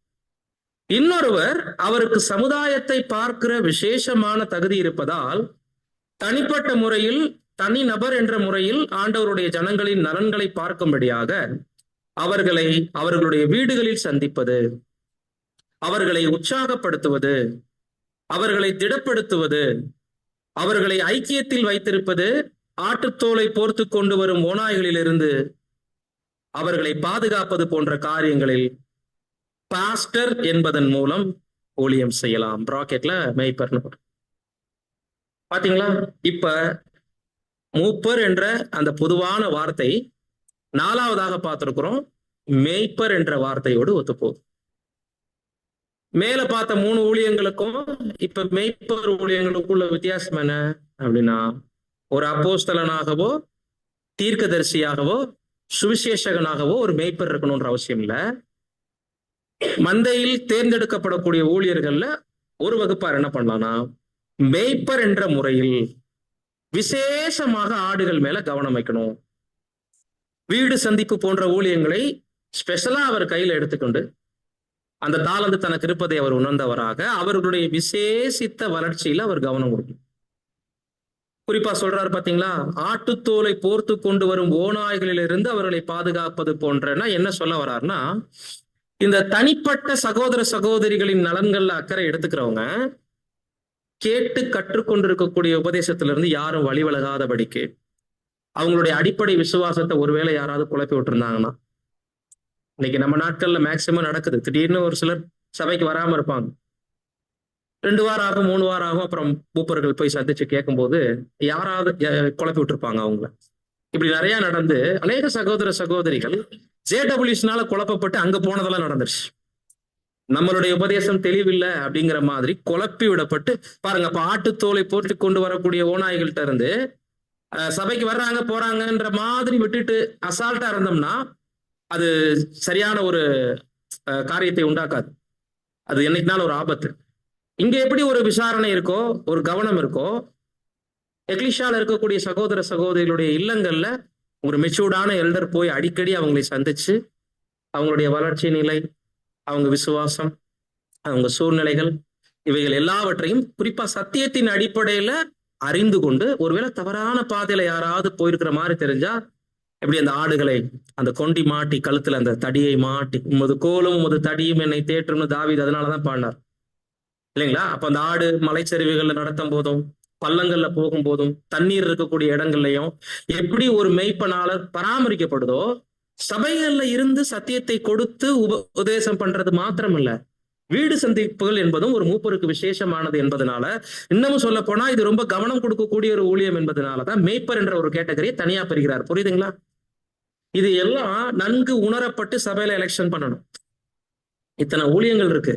இன்னொருவர் அவருக்கு சமுதாயத்தை பார்க்கிற விசேஷமான தகுதி இருப்பதால் தனிப்பட்ட முறையில் தனி நபர் என்ற முறையில் ஆண்டவருடைய ஜனங்களின் நலன்களை பார்க்கும்படியாக அவர்களை அவர்களுடைய வீடுகளில் சந்திப்பது, அவர்களை உற்சாகப்படுத்துவது, அவர்களை திடப்படுத்துவது, அவர்களை ஐக்கியத்தில் வைத்திருப்பது, ஆட்டுத்தோலை போர்த்து கொண்டு வரும் ஓநாய்களிலிருந்து அவர்களை பாதுகாப்பது போன்ற காரியங்களில் பாஸ்டர் என்பதன் மூலம் ஊழியம் செய்யலாம். பிராக்கெட்ல மேய்ப்பர்னு பாத்தீங்களா? இப்ப மூப்பர் என்ற அந்த பொதுவான வார்த்தை 4வதாக பார்த்திருக்கிறோம், மேய்ப்பர் என்ற வார்த்தையோடு ஒத்துப்போகுது. மேல பார்த்த 3 ஊழியங்களுக்கும் இப்ப மேய்ப்பர் ஊழியங்களுக்குள்ள வித்தியாசம் என்ன அப்படின்னா, ஒரு அப்போஸ்தலனாகவோ தீர்க்கதரிசியாகவோ சுவிசேஷகனாகவோ ஒரு மேய்ப்பர் இருக்கணும்ன்ற அவசியம் இல்ல. மந்தையில் தேர்ந்தெடுக்கப்படக்கூடிய ஊழியர்கள்ல ஒரு வகுப்பார் என்ன பண்ணலாம்னா, மேய்ப்பர் என்ற முறையில் விசேஷமாக ஆடுகள் மேல கவனம் வைக்கணும். வீடு சந்திப்பு போன்ற ஊழியங்களை ஸ்பெஷலா அவர் கையில எடுத்துக்கொண்டு அந்த தாளந்து தனக்கு இருப்பதை அவர் உணர்ந்தவராக அவர்களுடைய விசேஷித்த வளர்ச்சியில அவர் கவனம் கொடுக்கணும். குறிப்பா சொல்றாரு பாத்தீங்களா, ஆட்டுத்தோலை போர்த்து கொண்டு வரும் ஓநாய்களிலிருந்து அவர்களை பாதுகாப்பது போன்றனா என்ன சொல்ல வர்றாருன்னா, இந்த தனிப்பட்ட சகோதர சகோதரிகளின் நலன்கள்ல அக்கறை எடுத்துக்கிறவங்க கேட்டு கற்றுக்கொண்டிருக்கக்கூடிய உபதேசத்திலிருந்து யாரும் வழி விலகாதபடிக்கு அவங்களுடைய அடிப்படை விசுவாசத்தை ஒருவேளை யாராவது குழப்பி விட்டுருந்தாங்கன்னா, இன்னைக்கு நம்ம நாட்கள்ல மேக்சிமம் நடக்குது. திடீர்னு ஒரு சிலர் சபைக்கு வராம இருப்பாங்க, 2 வாரம் ஆகும் 3 வாரம் ஆகும், அப்புறம் மூப்பர்கள் போய் சந்திச்சு கேட்கும்போது யாராவது குழப்பி விட்டுருப்பாங்க அவங்கள. இப்படி நிறைய நடந்து அநேக சகோதர சகோதரிகள் ஜேடபிள்யூஸ்னால குழப்பப்பட்டு அங்க போனதெல்லாம் நடந்துருச்சு. நம்மளுடைய உபதேசம் தெளிவில்லை அப்படிங்கிற மாதிரி குழப்பி விடப்பட்டு பாருங்க. அப்ப ஆட்டுத்தோலை போட்டு கொண்டு வரக்கூடிய ஓநாய்கள்ட்ட இருந்து சபைக்கு வர்றாங்க போறாங்கன்ற மாதிரி விட்டுட்டு அசால்ட்டா இருந்தோம்னா அது சரியான ஒரு காரியத்தை உண்டாக்காது. அது என்னைக்குனாலும் ஒரு ஆபத்து. இங்க எப்படி ஒரு விசாரணை இருக்கோ, ஒரு கவனம் இருக்கோ, எக்லிஷால இருக்கக்கூடிய சகோதர சகோதரிகளுடைய இல்லங்கள்ல ஒரு மெச்சூர்டான எல்டர் போய் அடிக்கடி அவங்களை சந்திச்சு அவங்களுடைய வளர்ச்சி நிலை, அவங்க விசுவாசம், அவங்க சூழ்நிலைகள், இவைகள் எல்லாவற்றையும் குறிப்பா சத்தியத்தின் அடிப்படையில அறிந்து கொண்டு, ஒருவேளை தவறான பாதையில யாராவது போயிருக்கிற மாதிரி தெரிஞ்சா, எப்படி அந்த ஆடுகளை அந்த கொண்டி மாட்டி கழுத்துல அந்த தடியை மாட்டி, உமது கோலும் உமது தடியும் என்னை தேற்றும்னு தாவீது அதனாலதான் பாடினார் இல்லைங்களா? அப்ப அந்த ஆடு மலைச்சரிவுகள்ல நடத்தும் போதும் பள்ளங்கள்ல போகும்போதும் தண்ணீர் இருக்கக்கூடிய இடங்கள்லையும் எப்படி ஒரு மெய்ப்பனாளர் பராமரிக்கப்படுதோ, சபைகள்ல இருந்து சத்தியத்தை கொடுத்து உபதேசம் பண்றது மாத்திரமல்ல, வீடு சந்திப்புகள் என்பதும் ஒரு மூப்பருக்கு விசேஷமானது என்பதனால, இன்னமும் சொல்ல போனா இது ரொம்ப கவனம் கொடுக்கக்கூடிய ஒரு ஊழியம் என்பதனாலதான் மேய்ப்பர் என்ற ஒரு கேட்டகரியை தனியா பெறுகிறார். புரியுதுங்களா? இது எல்லாம் நன்கு உணரப்பட்டு சபையில எலெக்ஷன் பண்ணணும். இத்தனை ஊழியங்கள் இருக்கு.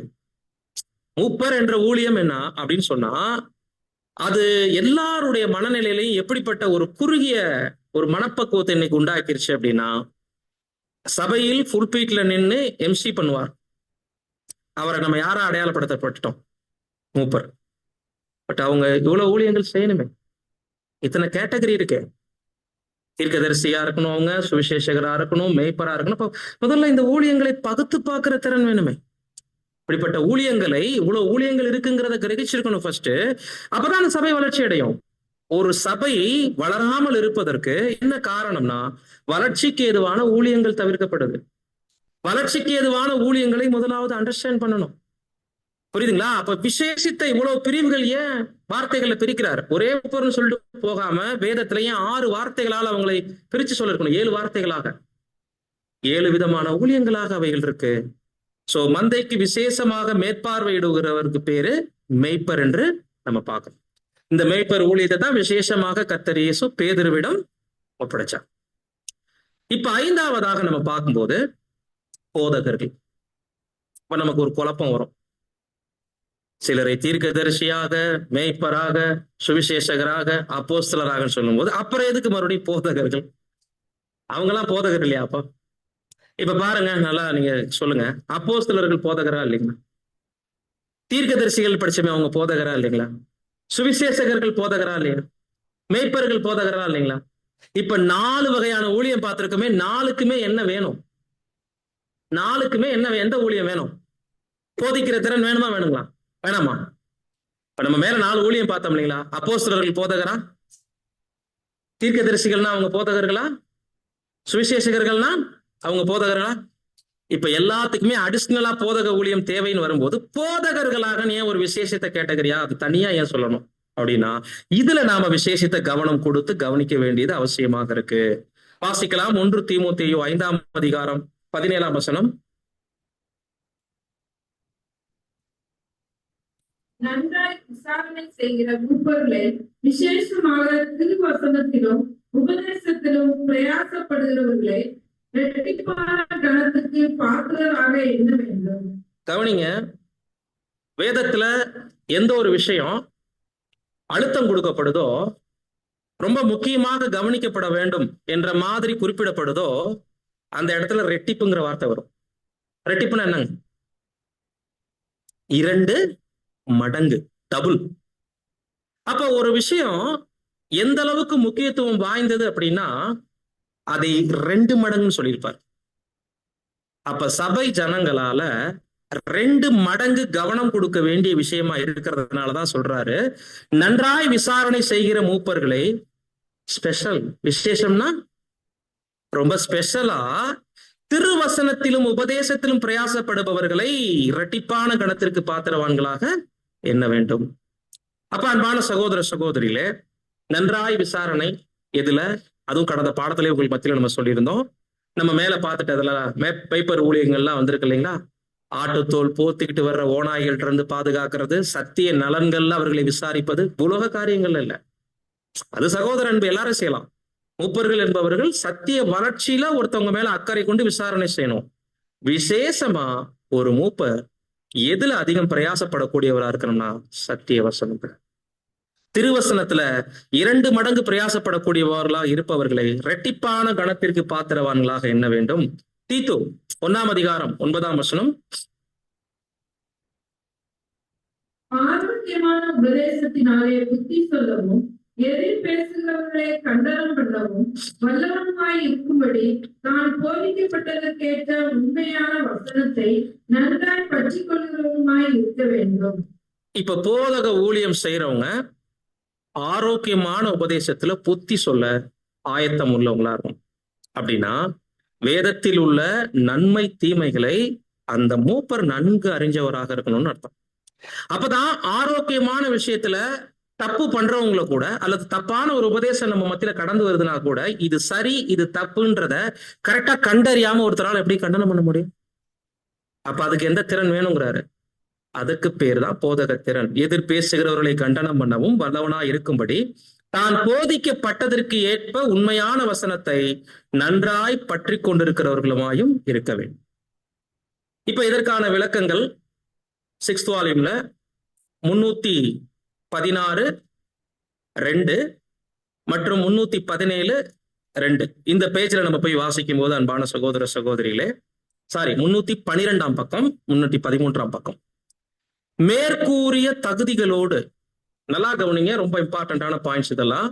மூப்பர் என்ற ஊழியம் என்ன அப்படின்னு சொன்னா, அது எல்லாருடைய மனநிலையிலையும் எப்படிப்பட்ட ஒரு குறுகிய ஒரு மனப்பக்குவத்தை இன்னைக்கு உண்டாக்கிருச்சு அப்படின்னா, சபையில் ஃபுல்பீட்ல நின்று எம்சி பண்ணுவார். அவரை நம்ம யாரா அடையாளப்படுத்தப்பட்டோம்? மூப்பர். பட் அவங்க இவ்வளவு ஊழியங்கள் செய்யணுமே, இத்தனை கேட்டகரி இருக்கு. தீர்க்கதரிசியா இருக்கணும், அவங்க சுவிசேஷகரா இருக்கணும், மேய்ப்பரா இருக்கணும். முதல்ல இந்த ஊழியங்களை பகுத்து பார்க்கிற திறன் வேணுமே. இப்படிப்பட்ட ஊழியங்களை, இவ்வளவு ஊழியங்கள் இருக்குங்கிறத கிரகிச்சிருக்கணும் ஃபர்ஸ்ட். அப்பதான் அந்த சபை வளர்ச்சி அடையும். ஒரு சபை வளராமல் இருப்பதற்கு என்ன காரணம்னா, வளர்ச்சிக்கு ஏதுவான ஊழியங்கள் தவிர்க்கப்படுது. வளர்ச்சிக்கு ஏதுவான ஊழியங்களை முதலாவது அண்டர்ஸ்டாண்ட் பண்ணணும். புரியுதுங்களா? அப்ப விசேஷித்த இவ்வளவு பிரிவுகள் ஏன் வார்த்தைகளை பிரிக்கிறார்? ஒரே பொருள் சொல்லிட்டு போகாம வேதத்திலேயே 6 வார்த்தைகளால் அவங்களை பிரிச்சு சொல்லிருக்கணும். 7 வார்த்தைகளாக 7 விதமான ஊழியங்களாக அவைகள் இருக்கு. சோ மந்தைக்கு விசேஷமாக மேற்பார்வையிடுகிறவருக்கு பேரு மேய்ப்பர் என்று நம்ம பார்க்கணும். இந்த மேய்ப்பர் ஊழியத்தை தான் விசேஷமாக கர்த்தர் இயேசு பேதுருவிடம் ஒப்படைச்சார். இப்ப 5வதாக நம்ம பார்க்கும்போது போதகர்கள். இப்ப நமக்கு ஒரு குழப்பம் வரும். சிலரை தீர்க்கதரிசியாக, மேய்ப்பராக, சுவிசேஷகராக, அப்போஸ்தலராக சொல்லும் போது அப்புறம் எதுக்கு மறுபடியும் போதகர்கள்? அவங்கெல்லாம் போதகர் இல்லையா? அப்போ இப்ப பாருங்க, நல்லா நீங்க சொல்லுங்க, அப்போஸ்தலர்கள் போதகரா இல்லைங்களா? தீர்க்கதரிசிகள் படிச்சமே அவங்க போதகரா இல்லைங்களா? சுவிசேஷகர்கள் போதகரா இல்லையா? மேய்ப்பர்கள் போதகரா இல்லைங்களா? இப்ப 4 வகையான ஊழியம் பார்த்திருக்கோமே, 4க்குமே என்ன வேணும்? 4க்குமே என்ன, எந்த ஊழியம் வேணும்? போதிக்கிற திறன் வேணுமா வேணுங்களா? வேணாமா? இப்ப நம்ம மேல 4 ஊழியம் பார்த்தோம் இல்லைங்களா? அப்போஸ்தலர்கள் போதகரா? தீர்க்கதரிசிகள்னா அவங்க போதகர்களா? சுவிசேஷகர்கள்னா அவங்க போதகர்களா? இப்ப எல்லாத்துக்குமே அடிஷனலா போதக ஊழியம் தேவைன்னு வரும்போது போதகர்களாக ஏன் ஒரு விசேஷத்தை கேட்டகரியா அது தனியா ஏன் சொல்லணும் அப்படின்னா, இதுல நாம விசேஷத்தை கவனம் கொடுத்து கவனிக்க வேண்டியது அவசியமாக இருக்கு. வாசிக்கலாம் 1 தீமோத்தேயு 5ஆம் அதிகாரம் 17ஆம் வசனம். நன்றாய் விசாரணை செய்கிற மூப்பர்களை விசேஷமாக திருவசனத்திலும் உபதேசத்திலும் பிரயாசப்படுகிறவர்களை இரட்டிப்பான கணத்துக்கு பாத்திரராக எண்ண வேண்டும். கவனிங்க, வேதத்துல எந்த ஒரு விஷயம் அழுத்தம் கொடுக்கப்படுதோ, ரொம்ப முக்கியமாக கவனிக்கப்பட வேண்டும் என்ற மாதிரி குறிப்பிடப்படுதோ, அந்த இடத்துல ரெட்டிப்புங்கிற வார்த்தை வரும். ரெட்டிப்புன்னா என்னங்க? 2 மடங்கு, டபுள். அப்ப ஒரு விஷயம் எந்த அளவுக்கு முக்கியத்துவம் வாய்ந்தது அப்படின்னா அதை 2 மடங்குன்னு சொல்லியிருப்பார். அப்ப சபை ஜனங்களால 2 மடங்கு கவனம் கொடுக்க வேண்டிய விஷயமா இருக்கிறதுனாலதான் சொல்றாரு, நன்றாய் விசாரணை செய்கிற மூப்பர்களை ஸ்பெஷல், விசேஷம்னா ரொம்ப ஸ்பெஷலா திருவசனத்திலும் உபதேசத்திலும் பிரயாசப்படுபவர்களை இரட்டிப்பான கணத்திற்கு பாத்திரவான்களாக எண்ண வேண்டும். அப்ப அன்பான சகோதர சகோதரிகளே, நன்றாய் விசாரணை எதுல, அதுவும் கடந்த பாடத்திலே உங்களுக்கு மத்தியில நம்ம சொல்லியிருந்தோம். நம்ம மேல பார்த்துட்டு அதுல பேப்பர் ஊழியங்கள்லாம் வந்திருக்கு இல்லைங்களா? ஆட்டுத்தோல் போத்திக்கிட்டு வர்ற ஓநாய்கள்ட்ட இருந்து பாதுகாக்கிறது, சத்திய நலன்கள்ல அவர்களை விசாரிப்பது, உலக காரியங்கள் இல்ல. அது சகோதர அன்பு எல்லாரும் செய்யலாம். மூப்பர்கள் என்பவர்கள் சத்திய வளர்ச்சியில ஒருத்தவங்க மேல அக்கறை கொண்டு விசாரணை செய்யணும். விசேஷமா ஒரு மூப்பர் எதுல அதிகம் பிரயாசப்படக்கூடியவரா இருக்கணும்னா சத்திய வசனத்துல, திருவசனத்துல 2 மடங்கு பிரயாசப்படக்கூடியவர்களாக இருப்பவர்களை இரட்டிப்பான கணத்திற்கு பாத்திரவான்களாக எண்ண வேண்டும். தீத்து 1ஆம் அதிகாரம் 9ஆம் வசனம். ஆரோக்கியமான உபதேசத்தினாலே புத்தி சொல்லவும் எதிர் பேசுகிறவர்களை கண்டனம் பண்ணவும் வல்லவனுமாய் இருக்கும்படி தான் போதிக்கப்பட்டதற்கேற்ற உண்மையான வசனத்தை நன்றாய் பற்றிக் கொள்கிறவருமாய் இருக்க வேண்டும். இப்ப போதக ஊழியம் செய்யறவங்க ஆரோக்கியமான உபதேசத்துல புத்தி சொல்ல ஆயத்தம் உள்ளவங்களா இருக்கும். அப்படின்னா வேதத்தில் உள்ள நன்மை தீமைகளை அந்த மூப்பர் நன்கு அறிஞ்சவராக இருக்கணும்னு அர்த்தம். அப்பதான் ஆரோக்கியமான விஷயத்துல தப்பு பண்றவங்களை கூட, அல்லது தப்பான ஒரு உபதேசம் நம்ம மத்தியில கடந்து வருதுன்னா கூட, இது சரி இது தப்புன்றத கரெக்டா கண்டறியாம ஒருத்தரால் எப்படி கண்டனம் பண்ண முடியும்? அப்ப அதுக்கு எந்த திறன் வேணுங்கிறாரு? அதுக்கு பேர் தான் போதக திறன். எதிர் பேசுகிறவர்களை கண்டனம் பண்ணவும் வல்லவனா இருக்கும்படி தான் போதிக்கப்பட்டதற்கு ஏற்ப உண்மையான வசனத்தை நன்றாய் பற்றி கொண்டிருக்கிறவர்களுமாயும் இருக்க வேண்டும். இப்ப இதற்கான விளக்கங்கள் 6th வால்யூம்ல 316(2) மற்றும் 317(2) இந்த பேஜ்ல நம்ம போய் வாசிக்கும் போது அன்பான சகோதர சகோதரிகளே, 312ஆம் பக்கம் 313ஆம் பக்கம், மேற்கூறிய தகுதிகளோடு, நல்லா கவனிங்க, ரொம்ப இம்பார்ட்டன்டான பாயிண்ட்ஸ் இதெல்லாம்.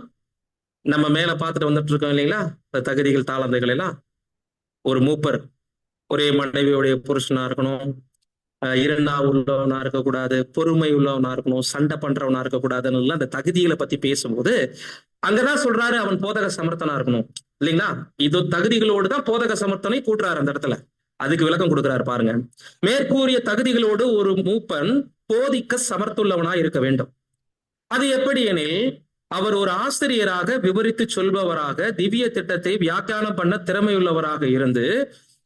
நம்ம மேல பார்த்துட்டு வந்துட்டு இருக்கோம் இல்லைங்களா, தகுதிகள் தாளந்துகள் எல்லாம். ஒரு மூப்பர் ஒரே மனைவியுடைய புருஷனா இருக்கணும், இரண்டா உள்ளவனா இருக்கக்கூடாது, பொறுமை உள்ளவனா இருக்கணும், சண்டை பண்றவனா இருக்கக்கூடாதுன்னு அந்த தகுதிகளை பத்தி பேசும்போது அங்கதான் சொல்றாரு அவன் போதக சமர்த்தனா இருக்கணும் இல்லைங்களா? இது தகுதிகளோடு தான் போதக சமர்த்தனை கூட்டுறாரு அந்த இடத்துல. அதுக்கு விளக்கம் கொடுக்கிறாரு பாருங்க. மேற்கூறிய தகுதிகளோடு ஒரு மூப்பன் போதிக்க சமர்த்துள்ளவனா இருக்க வேண்டும். அது எப்படி எனில், அவர் ஒரு ஆசிரியராக விவரித்து சொல்பவராக திவ்ய திட்டத்தை வியாக்கியானம் பண்ண திறமையுள்ளவராக இருந்து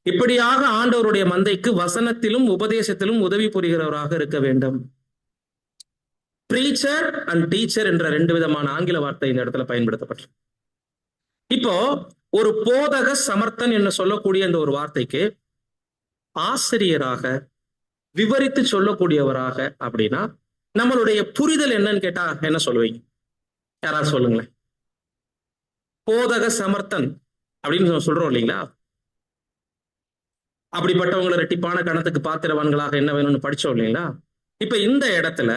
இப்படியாக ஆண்டவருடைய மந்தைக்கு வசனத்திலும் உபதேசத்திலும் உதவி புரிகிறவராக இருக்க வேண்டும். பிரீச்சர் அண்ட் டீச்சர் என்ற 2 விதமான ஆங்கில வார்த்தை இந்த இடத்துல பயன்படுத்தப்பட்டு, இப்போ ஒரு போதக சமர்த்தன் என்று சொல்லக்கூடிய இந்த ஒரு வார்த்தைக்கு ஆசிரியராக விவரித்து சொல்லக்கூடியவராக அப்படின்னா நம்மளுடைய புரிதல் என்னன்னு கேட்டா என்ன சொல்லுவீங்க? யாராவது சொல்லுங்களேன். போதக சமர்த்தன் அப்படின்னு சொல்றோம் இல்லைங்களா? அப்படிப்பட்டவங்களை ரெட்டிப்பான கணத்துக்கு பாத்திரவான்களாக என்ன வேணும்னு படிச்சோம் இல்லைங்களா? இப்ப இந்த இடத்துல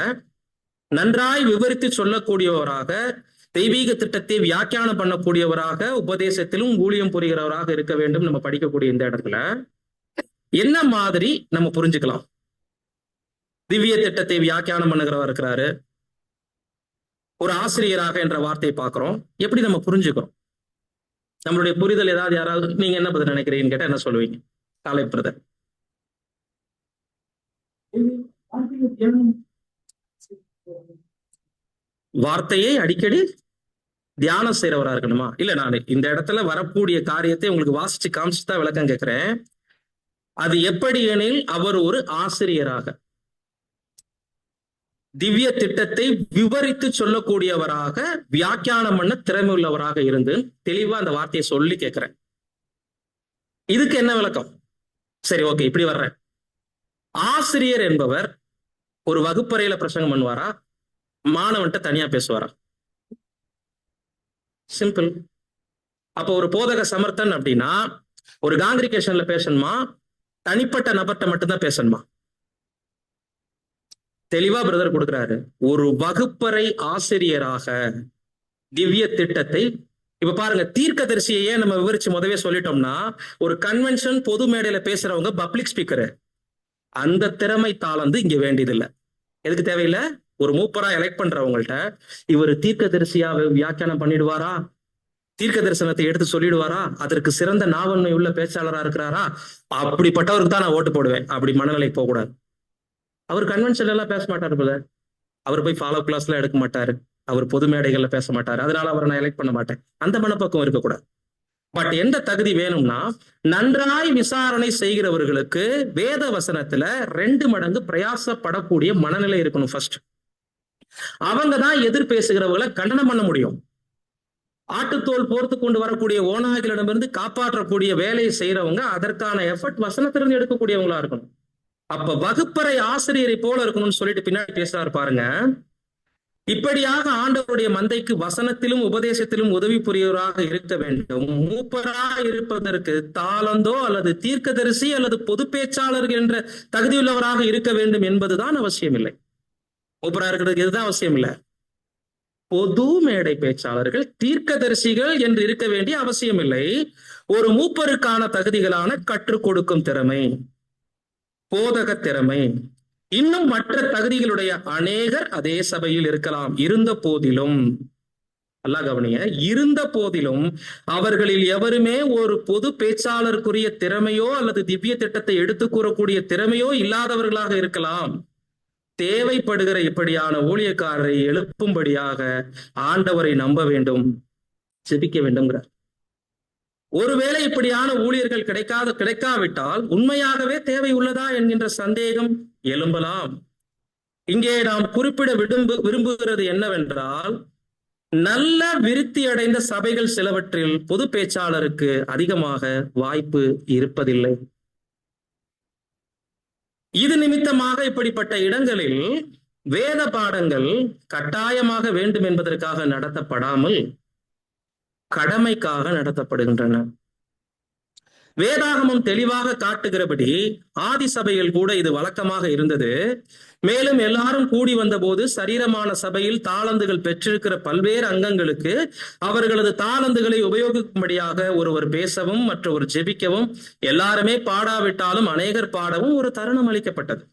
நன்றாய் விவரித்து சொல்லக்கூடியவராக, தெய்வீக திட்டத்தை வியாக்கியானம் பண்ணக்கூடியவராக, உபதேசத்திலும் ஊழியம் புரிகிறவராக இருக்க வேண்டும் நம்ம படிக்கக்கூடிய இந்த இடத்துல என்ன மாதிரி நம்ம புரிஞ்சுக்கலாம்? திவ்ய திட்டத்தை வியாக்கியானம் பண்ணுகிறவா இருக்கிறாரு. ஒரு ஆசிரியராக என்ற வார்த்தையை பார்க்கிறோம். எப்படி நம்ம புரிஞ்சுக்கிறோம்? நம்மளுடைய புரிதல் ஏதாவது யாராவது நீங்க என்ன பதில் நினைக்கிறீங்கன்னு கேட்டா என்ன சொல்லுவீங்க? காலை பிரதர். வார்த்தையை அடிக்கடி தியானம் செய்யறவரா இருக்கணுமா? இல்ல, நான் இந்த இடத்துல வரக்கூடிய காரியத்தை உங்களுக்கு வாசிச்சு காமிச்சுதான் விளக்கம் கேட்கிறேன். அது எப்படி எனில் அவர் ஒரு ஆசிரியராக திவ்ய திட்டத்தை விவரித்து சொல்லக்கூடியவராக வியாக்கியானம் பண்ண திறமை உள்ளவராக இருந்து தெளிவா அந்த வார்த்தையை சொல்லி கேட்கிறேன். இதுக்கு என்ன விளக்கம்? சரி, ஓகே, இப்படி வர்றேன். ஆசிரியர் என்பவர் ஒரு வகுப்பறையில பிரசங்கம் பண்ணுவாரா, மாணவன்கிட்ட தனியா பேசுவாரா? சிம்பிள். அப்போ ஒரு போதக சமர்த்தன் அப்படின்னா ஒரு காங்கிரிகேஷன்ல பேசணுமா, தனிப்பட்ட நபர்கிட்ட மட்டும்தான் பேசணுமா? தெளிவா பிரதர் கொடுக்கிறாரு. ஒரு வகுப்பறை ஆசிரியராக திவ்ய திட்டத்தை, இப்ப பாருங்க, தீர்க்கதரிசியை ஏன் நம்ம விவரிச்சு முதவே சொல்லிட்டோம்னா, ஒரு கன்வென்ஷன் பொது மேடையில பேசுறவங்க பப்ளிக் ஸ்பீக்கரு, அந்த திறமை தாளந்து இங்க வேண்டியதில்லை. எதுக்கு தேவையில்லை? ஒரு மூப்பரா எலெக்ட் பண்றவங்கள்ட்ட இவர் தீர்க்கதரிசியா வியாக்கியானம் பண்ணிடுவாரா, தீர்க்க தரிசனத்தை எடுத்து சொல்லிடுவாரா, அதற்கு சிறந்த நாவன்மை உள்ள பேச்சாளரா இருக்கிறாரா, அப்படிப்பட்டவருக்கு தான் நான் ஓட்டு போடுவேன். அப்படி மனநிலை போகக்கூடாது. அவர் கன்வென்ஷன்ல எல்லாம் பேச மாட்டாரு பிரதர். அவர் போய் ஃபாலோ கிளாஸ்ல எடுக்க மாட்டாரு. அவர் பொது மேடைகள்ல பேச மாட்டாரு. அதனால அவரை நான் எலெக்ட் பண்ண மாட்டேன். அந்த மனப்பக்கம் இருக்கக்கூடாது. பட் எந்த தகுதி வேணும்னா, நன்றாய் விசாரணை செய்கிறவர்களுக்கு வேத வசனத்துல 2 மடங்கு பிரயாசப்படக்கூடிய மனநிலை இருக்கணும். ஃபர்ஸ்ட் அவங்க தான் எதிர் பேசுகிறவர்களை கண்டனம் பண்ண முடியும். ஆட்டுத்தோல் போர்த்து கொண்டு வரக்கூடிய ஓநாய்களிடமிருந்து காப்பாற்றக்கூடிய வேலையை செய்யறவங்க அதற்கான எஃபர்ட் வசனத்திலிருந்து எடுக்கக்கூடியவங்களா இருக்கணும். அப்ப வகுப்பறை ஆசிரியரை போல இருக்கணும்னு சொல்லிட்டு பின்னாடி பேசுறாரு பாருங்க. இப்படியாக ஆண்டவருடைய மந்தைக்கு வசனத்திலும் உபதேசத்திலும் உதவி புரியவராக இருக்க வேண்டும். மூப்பராக இருப்பதற்கு தாளந்தோ அல்லது தீர்க்கதரிசி அல்லது பொது பேச்சாளர்கள் என்ற தகுதியுள்ளவராக இருக்க வேண்டும் என்பதுதான் அவசியம் இல்லை. மூப்பரா இருக்கிறதுக்கு இதுதான் அவசியம் இல்லை. பொது மேடை பேச்சாளர்கள் தீர்க்கதரிசிகள் என்று இருக்க வேண்டிய அவசியம் இல்லை. ஒரு மூப்பருக்கான தகுதிகளான கற்றுக் கொடுக்கும் திறமை, போதக திறமை, இன்னும் மற்ற தகுதிகளுடைய அநேகர் அதே சபையில் இருக்கலாம். இருந்த போதிலும், நல்லா கவனிங்க, இருந்த போதிலும் அவர்களில் எவருமே ஒரு பொது பேச்சாளருக்குரிய திறமையோ அல்லது திவ்ய திட்டத்தை எடுத்து கூறக்கூடிய திறமையோ இல்லாதவர்களாக இருக்கலாம். தேவைப்படுகிற இப்படியான ஊழியக்காரரை எழுப்பும்படியாக ஆண்டவரை நம்ப வேண்டும், ஜெபிக்க வேண்டும்ங்கிறார். ஒருவேளை இப்படியான ஊழியர்கள் கிடைக்காவிட்டால் உண்மையாகவே தேவை உள்ளதா என்கின்ற சந்தேகம் எழும்பலாம். இங்கே நாம் குறிப்பிட விரும்புகிறது என்னவென்றால், நல்ல விருத்தி அடைந்த சபைகள் சிலவற்றில் பொது பேச்சாளருக்கு அதிகமாக வாய்ப்பு இருப்பதில்லை. இது நிமித்தமாக இப்படிப்பட்ட இடங்களில் வேத பாடங்கள் கட்டாயமாக வேண்டும் என்பதற்காக நடத்தப்படாமல் கடமைக்காக நடத்தப்படுகின்றன. வேதாகமம் தெளிவாக காட்டுகிறபடி ஆதி சபையில் கூட இது வழக்கமாக இருந்தது. மேலும் எல்லாரும் கூடி வந்த போது சரீரமான சபையில் தாளந்துகள் பெற்றிருக்கிற பல்வேறு அங்கங்களுக்கு அவர்களது தாளந்துகளை உபயோகிக்கும்படியாக ஒருவர் பேசவும் மற்றொரு ஜெபிக்கவும், எல்லாருமே பாடாவிட்டாலும் அநேகர் பாடவும் ஒரு தருணம் அளிக்கப்பட்டது.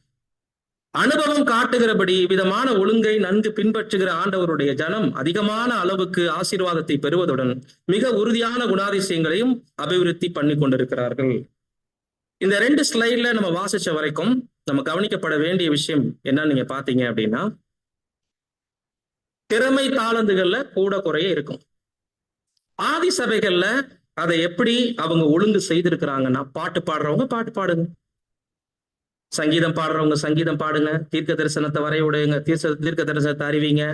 அனுபவம் காட்டுகிறபடி விதமான ஒழுங்கை நன்கு பின்பற்றுகிற ஆண்டவருடைய ஜனம் அதிகமான அளவுக்கு ஆசீர்வாதத்தை பெறுவதுடன் மிக உறுதியான குணாதிசயங்களையும் அபிவிருத்தி பண்ணி கொண்டிருக்கிறார்கள். இந்த 2 ஸ்லைட்ல நம்ம வாசிச்ச வரைக்கும் நம்ம கவனிக்கப்பட வேண்டிய விஷயம் என்னன்னு நீங்க பாத்தீங்க அப்படின்னா, திறமை தாளந்துகள்ல கூட குறைய இருக்கும். ஆதி சபைகள்ல அதை எப்படி அவங்க ஒழுங்கு செய்திருக்கிறாங்கன்னா, பாட்டு பாடுறவங்க பாட்டு பாடுங்க, சங்கீதம் பாடுறவங்க சங்கீதம் பாடுங்க, தீர்க்க தரிசனத்தை வரைய விடுங்க, தீர்க்க தரிசனத்தை அறிவிங்க,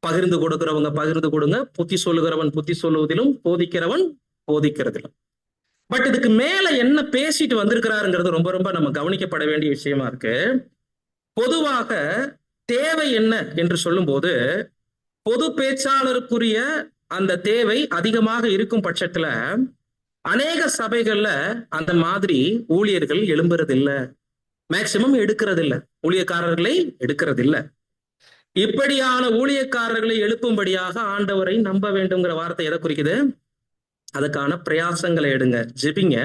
பகிர்ந்து கொடுக்கிறவங்க பகிர்ந்து கொடுங்க, புத்தி சொல்லுகிறவன் புத்தி சொல்லுவதிலும் போதிக்கிறவன் போதிக்கிறதிலும். பட் இதுக்கு மேல என்ன பேசிட்டு வந்திருக்கிறாருங்கிறது ரொம்ப ரொம்ப நம்ம கவனிக்கப்பட வேண்டிய விஷயமா இருக்கு. பொதுவாக தேவை என்ன என்று சொல்லும் போது, பொது பேச்சாளருக்குரிய அந்த தேவை அதிகமாக இருக்கும் பட்சத்துல அநேக சபைகள்ல அந்த மாதிரி ஊழியர்கள் எழும்புறதில்லை, மேக்சிமம் எடுக்கிறதில்லை, ஊழியக்காரர்களை எடுக்கிறதில்லை. இப்படியான ஊழியக்காரர்களை எழுப்பும்படியாக ஆண்டவரை நம்ப வேண்டும்ங்கிற வார்த்தை எதை குறிக்குது? அதுக்கான பிரயாசங்களை எடுங்க, ஜெபிங்க.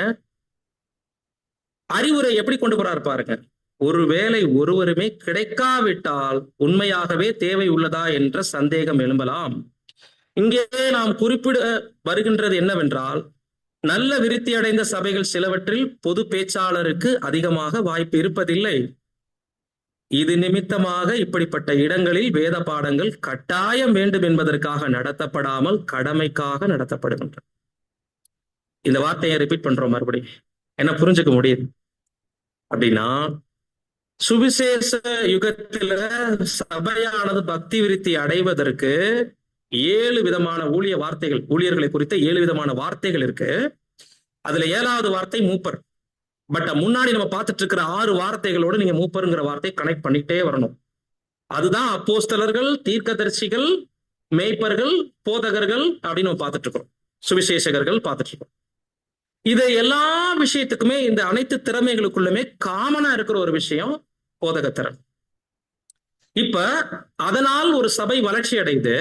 அறிவுரை எப்படி கொண்டு போறாரு பாருங்க. ஒருவேளை ஒருவருமே கிடைக்காவிட்டால் உண்மையாகவே தேவை உள்ளதா என்ற சந்தேகம் எழும்பலாம். இங்கே நாம் குறிப்பிட வருகின்றது என்னவென்றால், நல்ல விருத்தி அடைந்த சபைகள் சிலவற்றில் பொது பேச்சாளருக்கு அதிகமாக வாய்ப்பு இருப்பதில்லை. இது நிமித்தமாக இப்படிப்பட்ட இடங்களில் வேத பாடங்கள் கட்டாயம் வேண்டும் என்பதற்காக நடத்தப்படாமல் கடமைக்காக நடத்தப்படுகின்றன. இந்த வார்த்தையை ரிப்பீட் பண்றோம் மறுபடியும், என்ன புரிஞ்சுக்க முடியுது அப்படின்னா, சுவிசேஷ யுகத்தில சபையானது பக்தி விருத்தி அடைவதற்கு 7 விதமான ஊழியர்களை குறித்த 7 விதமான வார்த்தைகள் இருக்கு. அதுல 7வது வார்த்தை மூப்பர். பட் முன்னாடி நம்ம பார்த்துட்டு இருக்கிற 6 வார்த்தைகளோடு நீங்க மூப்பருங்கிற வார்த்தையை கனெக்ட் பண்ணிட்டே வரணும். அதுதான் அப்போஸ்தலர்கள், தீர்க்கதரிசிகள், மேய்ப்பர்கள், போதகர்கள் அப்படின்னு நம்ம பார்த்துட்டு இருக்கோம். சுவிசேஷகர்கள் பார்த்துட்டு இருக்கோம். இது எல்லா விஷயத்துக்குமே, இந்த அனைத்து திறமைகளுக்குள்ளுமே காமனா இருக்கிற ஒரு விஷயம் போதகத்திறன். இப்ப அதனால் ஒரு சபை வளர்ச்சி அடைந்து,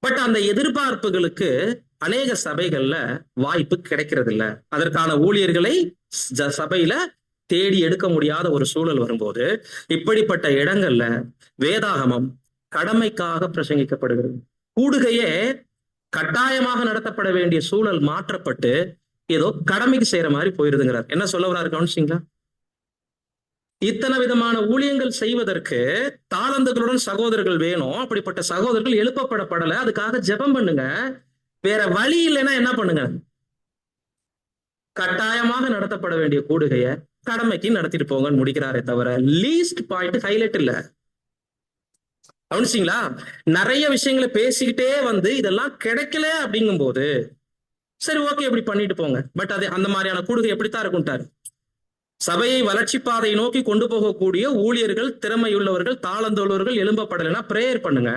பட் அந்த எதிர்பார்ப்புகளுக்கு அநேக சபைகள்ல வாய்ப்பு கிடைக்கிறது இல்ல. அதற்கான ஊழியர்களை சபையில தேடி எடுக்க முடியாத ஒரு சூழல் வரும்போது, இப்படிப்பட்ட இடங்கள்ல வேதாகமம் கடமைக்காக பிரசங்கிக்கப்படுகிறது. கூடுகையே கட்டாயமாக நடத்தப்பட வேண்டிய சூழல் மாற்றப்பட்டு ஏதோ கடமைக்கு செய்யற மாதிரி போயிருதுங்கிறார். என்ன சொல்ல வர்றாரு கவனிச்சிங்களா? இத்தனை விதமான ஊழியங்கள் செய்வதற்கு தாளந்துகளுடன் சகோதரர்கள் வேணும். அப்படிப்பட்ட சகோதரர்கள் எழுப்பப்படப்படல. அதுக்காக ஜெபம் பண்ணுங்க. வேற வழி இல்லைன்னா என்ன பண்ணுங்க? கட்டாயமாக நடத்தப்பட வேண்டிய கூடுகைய கடமைக்கு நடத்திட்டு போங்கன்னு முடிக்கிறாரே தவிர லீஸ்ட் பாயிண்ட் ஹைலைட் இல்ல. கவனிச்சிங்களா? நிறைய விஷயங்களை பேசிக்கிட்டே வந்து இதெல்லாம் கிடைக்கல அப்படிங்கும் போது சரி ஓகே இப்படி பண்ணிட்டு போங்க. பட் அது அந்த மாதிரியான கூடுகை எப்படித்தான் இருக்கும்ட்டாரு. சபையை வளர்ச்சி பாதையை நோக்கி கொண்டு போகக்கூடிய ஊழியர்கள், திறமையுள்ளவர்கள், தாளந்துள்ளவர்கள் எழும்பப்படலைன்னா பிரேயர் பண்ணுங்க.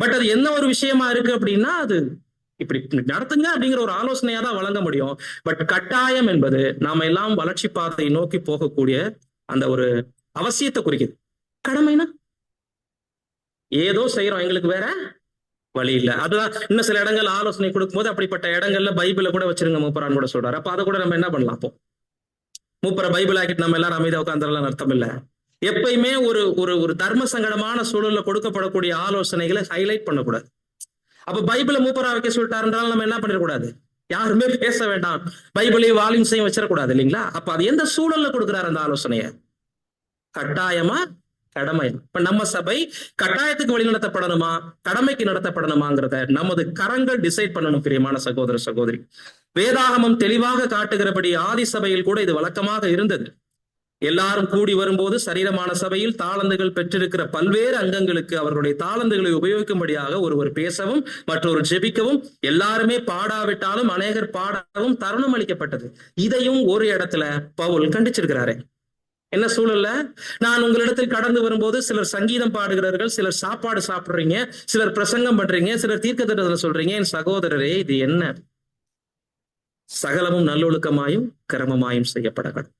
பட் அது என்ன ஒரு விஷயமா இருக்கு அப்படின்னா, அது இப்படி நடத்துங்க அப்படிங்கிற ஒரு ஆலோசனையா தான் வழங்க முடியும். பட் கட்டாயம் என்பது நாம எல்லாம் வளர்ச்சி பாதையை நோக்கி போகக்கூடிய அந்த ஒரு அவசியத்தை குறிக்குது. கடமைனா ஏதோ செய்யறோம், எங்களுக்கு வேற வழி இல்ல. அதுதான் இன்னும் சில இடங்கள் ஆலோசனை கொடுக்கும் போது அப்படிப்பட்ட இடங்கள்ல பைபிளை கூட வச்சிருங்க மூப்பரான்னு கூட சொல்றாரு. அப்ப அதை கூட நம்ம என்ன பண்ணலாம்? அப்போ மூப்பரை பைபிள் ஆக்கிட்டு நம்ம எல்லாரும் அமைதியா உட்காந்துடலாம் அர்த்தம் இல்ல. எப்பயுமே ஒரு ஒரு ஒரு தர்ம சங்கடமான சூழல்ல கொடுக்கப்படக்கூடிய ஆலோசனைகளை ஹைலைட் பண்ணக்கூடாது. அப்ப பைபிளை மூப்பரா வைக்க சொல்லிட்டாருன்றாலும் நம்ம என்ன பண்ணிடக்கூடாது? யாருமே பேச வேண்டாம், பைபிளையும் வால்யூம்ஸையும் வச்சிடக்கூடாது இல்லைங்களா? அப்ப அது எந்த சூழல்ல கொடுக்குறாரு அந்த ஆலோசனைய? கட்டாயமா கடமையா? இப்ப நம்ம சபை கட்டாயத்துக்கு வழி நடத்தப்படணுமா, கடமைக்கு நடத்தப்படணுமாங்கிறத நமது கரங்கள் டிசைட் பண்ணணும். பிரியமான சகோதர சகோதரி, வேதாகமம் தெளிவாக காட்டுகிறபடி ஆதி சபையில் கூட இது வழக்கமாக இருந்தது. எல்லாரும் கூடி வரும்போது சரீரமான சபையில் தாளந்துகள் பெற்றிருக்கிற பல்வேறு அங்கங்களுக்கு அவர்களுடைய தாளந்துகளை உபயோகிக்கும்படியாக ஒருவர் பேசவும் மற்றொரு ஜெபிக்கவும், எல்லாருமே பாடாவிட்டாலும் அநேகர் பாடவும் தருணம் அளிக்கப்பட்டது. இதையும் ஒரு இடத்துல பவுல் கண்டிச்சிருக்கிறாரு. என்ன சூழல்ல? நான் உங்களிடத்தில் கடந்து வரும்போது சிலர் சங்கீதம் பாடுகிறார்கள், சிலர் சாப்பாடு சாப்பிடுறீங்க, சிலர் பிரசங்கம் பண்றீங்க, சிலர் தீர்க்கதரிசனம் சொல்றீங்க. என் சகோதரரே, இது என்ன? சகலமும் நல்லொழுக்கமாயும் கிரமமாயும் செய்யப்படணும்.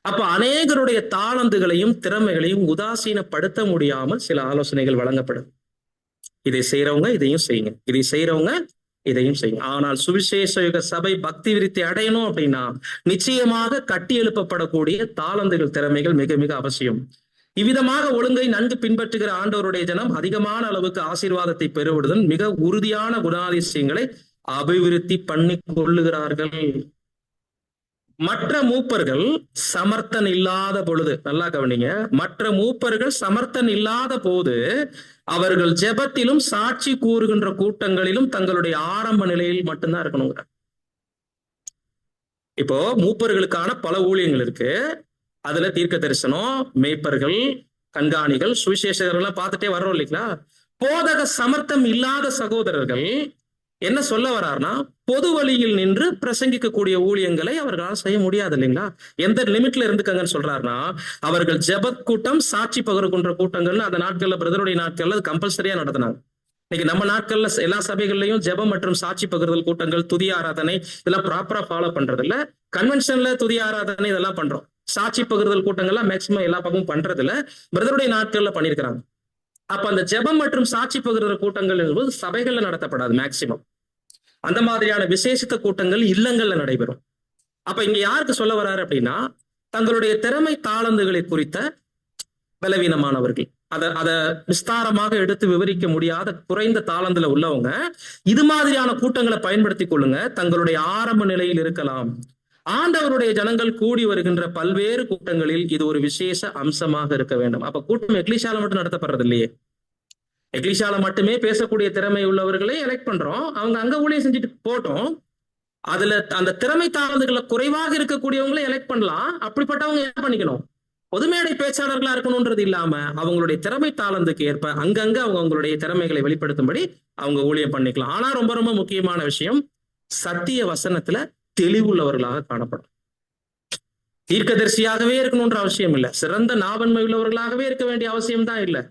அப்ப அநேகருடைய தாளந்துகளையும் திறமைகளையும் உதாசீனப்படுத்த முடியாமல் சில ஆலோசனைகள் வழங்கப்படும். இதை செய்யறவங்க இதையும் செய்யுங்க, இதை செய்யறவங்க இதையும் செய்யும். ஆனால் சுவிசேஷ யுக சபை பக்தி விருத்தி அடையணும் அப்படின்னா நிச்சயமாக கட்டி எழுப்பப்படக்கூடிய தாளந்துகள், திறமைகள் மிக மிக அவசியம். இவ்விதமாக ஒழுங்கை நன்கு பின்பற்றுகிற ஆண்டவருடைய ஜனம் அதிகமான அளவுக்கு ஆசீர்வாதத்தை பெறுவதுடன் மிக உறுதியான குணாதிசயங்களை அபிவிருத்தி பண்ணி கொள்ளுகிறார்கள். மற்ற மூப்பர்கள் சமர்த்தன் இல்லாத பொழுது, நல்லா கவனிங்க, மற்ற மூப்பர்கள் சமர்த்தன் இல்லாத போது அவர்கள் ஜெபத்திலும் சாட்சி கூறுகின்ற கூட்டங்களிலும் தங்களுடைய ஆரம்ப நிலையில் மட்டும்தான் இருக்கணுங்கிற. இப்போ மூப்பர்களுக்கான பல ஊழியங்கள் இருக்கு. அதுல தீர்க்க தரிசனம், மேய்ப்பர்கள், கண்காணிகள், சுவிசேஷகர்கள் பார்த்துட்டே வர்றோம் இல்லைங்களா? போதக சமர்த்தம் இல்லாத சகோதரர்கள் என்ன சொல்ல வர்றாருன்னா, பொது வழியில் நின்று பிரசங்கிக்கக்கூடிய ஊழியங்களை அவர்களால் செய்ய முடியாது இல்லைங்களா? எந்த லிமிட்ல இருந்துக்கங்கன்னு சொல்றாருன்னா, அவர்கள் ஜெபத் கூட்டம், சாட்சி பகிர்கின்ற கூட்டங்கள்னு அந்த நாட்கள்ல, பிரதருடைய நாட்கள்ல அது கம்பல்சரியா நடத்தினாங்க. இன்னைக்கு நம்ம நாட்கள்ல எல்லா சபைகள்லயும் ஜெபம் மற்றும் சாட்சி பகிர்தல் கூட்டங்கள், துதி ஆராதனை இதெல்லாம் ப்ராப்பரா ஃபாலோ பண்றது இல்ல. கன்வென்ஷன்ல துதி ஆராதனை இதெல்லாம் பண்றோம். சாட்சி பகிர்தல் கூட்டங்கள்லாம் மேக்சிமம் எல்லா பக்கமும் பண்றது இல்ல, பிரதருடைய நாட்கள்ல பண்ணிருக்கிறாங்க. அப்ப அந்த ஜெபம் மற்றும் சாட்சி பகிர்தல் கூட்டங்கள் என்பது சபைகள்ல நடத்தப்படாது மேக்சிமம். அந்த மாதிரியான விசேஷித்த கூட்டங்கள் இல்லங்கள்ல நடைபெறும். அப்ப இங்க யாருக்கு சொல்ல வர்றாரு அப்படின்னா, தங்களுடைய திறமை தாளந்துகளை குறித்த பலவீனமானவர்கள், அத விஸ்தாரமாக எடுத்து விவரிக்க முடியாத குறைந்த தாளந்துல உள்ளவங்க இது மாதிரியான கூட்டங்களை பயன்படுத்திக் கொள்ளுங்க. தங்களுடைய ஆரம்ப நிலையில் இருக்கலாம். ஆண்டவருடைய ஜனங்கள் கூடி வருகின்ற பல்வேறு கூட்டங்களில் இது ஒரு விசேஷ அம்சமாக இருக்க வேண்டும். அப்ப கூட்டம் எக்லிஷால மட்டும் நடத்தப்படுறது இல்லையே. எக்லிஷால மட்டுமே பேசக்கூடிய திறமை உள்ளவர்களை எலெக்ட் பண்றோம். அவங்க அங்க ஊழியம் செஞ்சுட்டு போட்டோம். அதுல அந்த திறமை தாழ்ந்துகளை குறைவாக இருக்கக்கூடியவங்களை எலெக்ட் பண்ணலாம். அப்படிப்பட்டவங்க என்ன பண்ணிக்கணும்? பொதுமேடை பேச்சாளர்களா இருக்கணும்ன்றது இல்லாம அவங்களுடைய திறமை தாளந்துக்கு ஏற்ப அங்கங்க அவங்களுடைய திறமைகளை வெளிப்படுத்தும்படி அவங்க ஊழியம் பண்ணிக்கலாம். ஆனா ரொம்ப ரொம்ப முக்கியமான விஷயம், சத்திய வசனத்துல தெளிவுள்ளவர்களாக காணப்படும். தீர்க்கதரிசியாகவே இருக்கணும்ன்ற அவசியம் இல்லை. சிறந்த நாவன்மை உள்ளவர்களாகவே இருக்க வேண்டிய அவசியம் தான் இல்லை.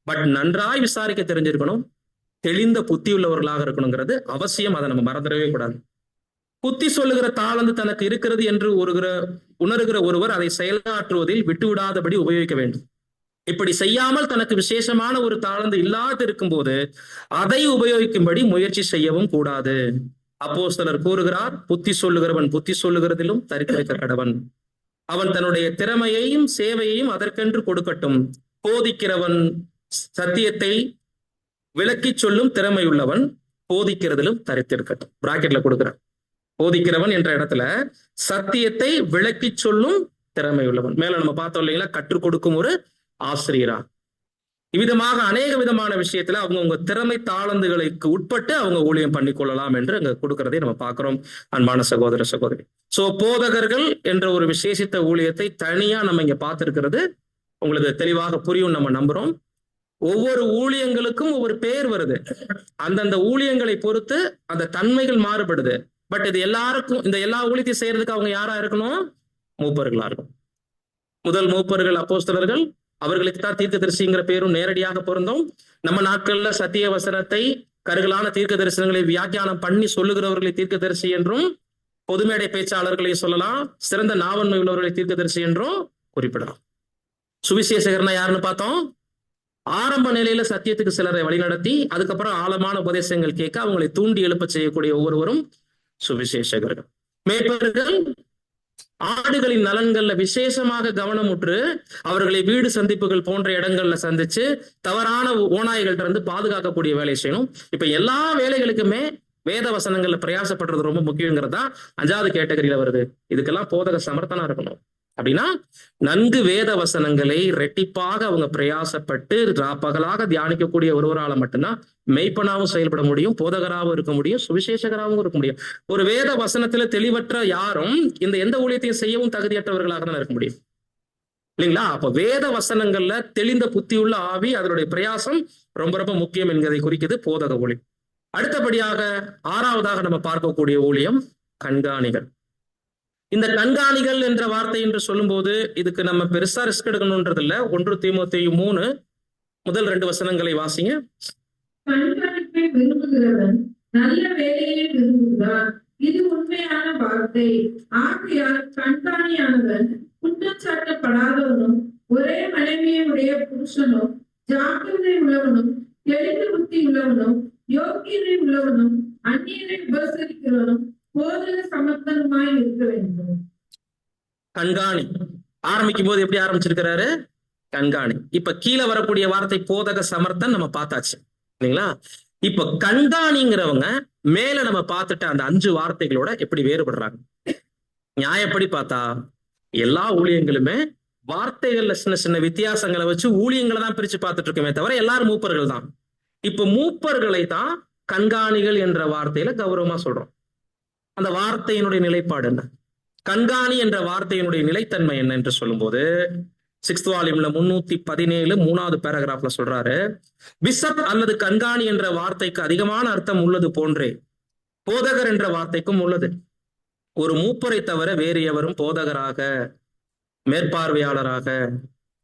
பட் நன்றாய் விசாரிக்க தெரிஞ்சிருக்கணும். தெளிந்த புத்தி உள்ளவர்களாக இருக்கணுங்கிறது அவசியம். அதை நம்ம மறந்துடவே கூடாது. புத்தி சொல்லுகிற தாளந்து தனக்கு இருக்கிறது என்று உணர்கிற ஒருவர் அதை செயலாற்றுவதில் விட்டுவிடாதபடி உபயோகிக்க வேண்டும். இப்படி செய்யாமல் தனக்கு விசேஷமான ஒரு தாளந்து இல்லாது இருக்கும் போது அதை உபயோகிக்கும்படி முயற்சி செய்யவும் கூடாது. அப்போஸ்தலர் கூறுகிறார், புத்தி சொல்லுகிறவன் புத்தி சொல்லுகிறதிலும் தரித்திருக்க கடவன். அவன் தன்னுடைய திறமையையும் சேவையையும் அதற்கென்று கொடுக்கட்டும். போதிக்கிறவன் சத்தியத்தை விளக்கி சொல்லும் திறமையுள்ளவன், போதிக்கிறதிலும் தரித்திருக்கட்டும். பிராக்கெட்ல கொடுக்கிறான். போதிக்கிறவன் என்ற இடத்துல சத்தியத்தை விளக்கி சொல்லும் திறமையுள்ளவன். மேல நம்ம பார்த்தோம் இல்லைங்களா, கற்றுக் கொடுக்கும் ஒரு ஆசிரியரா. இவ்விதமாக அநேக விதமான விஷயத்துல அவங்க திறமை தாளந்துகளுக்கு உட்பட்டு அவங்க ஊழியம் பண்ணிக்கொள்ளலாம் என்று அங்க கொடுக்கறதை நம்ம பார்க்கிறோம். அன்பான சகோதர சகோதரி, சோ போதகர்கள் என்ற ஒரு விசேஷித்த ஊழியத்தை தனியா நம்ம இங்க பார்த்திருக்கிறது உங்களுக்கு தெளிவாக புரியும் நம்ம நம்புறோம். ஒவ்வொரு ஊழியங்களுக்கும் ஒவ்வொரு பேர் வருது. அந்தந்த ஊழியங்களை பொறுத்து அந்த தன்மைகள் மாறுபடுது. பட் இது எல்லாருக்கும், இந்த எல்லா ஊழியத்தையும் செய்யறதுக்கு அவங்க யாரா இருக்கணும்? மூப்பர்களா இருக்கும். முதல் மூப்பர்கள் அப்போஸ்தலர்கள், அவர்களுக்கு தான் தீர்க்கதரிசிங்கிற பேரும் நேரடியாக பொருந்தும். நம்ம நாட்கள்ல சத்திய வசனத்தை கருகலான தீர்க்க தரிசனங்களை வியாக்கியானம் பண்ணி சொல்லுகிறவர்களை தீர்க்கதரிசி என்றும், பொதுமேடை பேச்சாளர்களை சொல்லலாம், சிறந்த நாவன்மை உள்ளவர்களை தீர்க்கதரிசி என்றும் குறிப்பிடலாம். சுவிசேஷகர்னா யாருன்னு பார்த்தோம்? ஆரம்ப நிலையில சத்தியத்துக்கு சிலரை வழிநடத்தி அதுக்கப்புறம் ஆழமான உபதேசங்கள் கேட்க அவங்களை தூண்டி எழுப்ப செய்யக்கூடிய ஒவ்வொருவரும் சுவிசேஷகர்கள். மேய்ப்பர்கள் ஆடுகளின் நலன்கள்ல விசேஷமாக கவனமுற்று அவர்களை வீடு சந்திப்புகள் போன்ற இடங்கள்ல சந்திச்சு தவறான ஓநாய்கள்ட்ட இருந்து பாதுகாக்கக்கூடிய வேலை செய்யணும். இப்ப எல்லா வேலைகளுக்குமே வேத வசனங்கள்ல பிரயாசப்படுறது ரொம்ப முக்கியங்கிறதா 5வது கேட்டகரியில வருது. இதுக்கெல்லாம் போதக சமர்த்தனா இருக்கணும். அப்படின்னா நன்கு வேத வசனங்களை ரெட்டிப்பாக அவங்க பிரயாசப்பட்டு பகலாக தியானிக்கக்கூடிய ஒருவரால மட்டும்தான் மெய்ப்பனாவும் செயல்பட முடியும், போதகராகவும் இருக்க முடியும், சுவிசேஷகராகவும் இருக்க முடியும். ஒரு வேத வசனத்துல தெளிவற்ற யாரும் எந்த ஊழியத்தையும் செய்யவும் தகுதியற்றவர்களாக தான் இருக்க முடியும் இல்லைங்களா? அப்ப வேத வசனங்கள்ல தெளிந்த புத்தியுள்ள ஆவி, அதனுடைய பிரயாசம் ரொம்ப ரொம்ப முக்கியம் என்கிறதை குறிக்கிறது போதக ஊழியம். அடுத்தபடியாக 6வதாக நம்ம பார்க்கக்கூடிய ஊழியம் கண்காணிகள். இந்த கண்காணிகள் என்ற வார்த்தை என்று சொல்லும் போது இதுக்கு நம்ம பெருசா ரிஸ்க் எடுக்கணும்ன்றது இல்ல. 1 தீமோத்தேயு 3 முதல் 2 வசனங்களை வாசிங்க. கண்காணிப்பை விரும்புகிறவன் நல்ல வேலையை விரும்புகிறான், இது உண்மையான வார்த்தை. ஆகையால் கண்காணியானவன் குற்றம் சாட்டப்படாதவனும் ஒரே மனைவியை உடைய புருஷனும் ஜாக்கிரதை உள்ளவனும் தெளிந்த புத்தி உள்ளவனும் யோக்கியதை உள்ளவனும் அந்நியரை உபசரிக்கிறவனும் போதக சமர்த்தனுமாய் இருக்க வேண்டும். கண்காணி ஆரம்பிக்கும் போது எப்படி ஆரம்பிச்சிருக்கிறாரு? கண்காணி. இப்ப கீழே வரக்கூடிய வார்த்தை போதக சமர்த்தன் நம்ம பார்த்தாச்சு இல்லைங்களா? இப்ப கண்காணிங்கிறவங்க மேல நம்ம பார்த்துட்ட அந்த 5 வார்த்தைகளோட எப்படி வேறுபடுறாங்க? நியாயப்படி பார்த்தா எல்லா ஊழியங்களுமே வார்த்தைகள்ல சின்ன சின்ன வித்தியாசங்களை வச்சு ஊழியங்களை தான் பிரிச்சு பார்த்துட்டு இருக்கோமே தவிர எல்லாரும் மூப்பர்கள் தான். இப்ப மூப்பர்களை தான் கண்காணிகள் என்ற வார்த்தையில கௌரவமா சொல்றோம். அந்த வார்த்தையினுடைய நிலைப்பாடு என்ன? கண்காணி என்ற வார்த்தையினுடைய நிலைத்தன்மை என்ன என்று சொல்லும் போது 6th வால்யூம்ல 317 3வது பேராகிராஃப்ல சொல்றாரு, பிஷப் அல்லது கண்காணி என்ற வார்த்தைக்கு அதிகமான அர்த்தம் உள்ளது போன்றே போதகர் என்ற வார்த்தைக்கும் உள்ளது. ஒரு மூப்பரை தவிர வேறு எவரும் போதகராக, மேற்பார்வையாளராக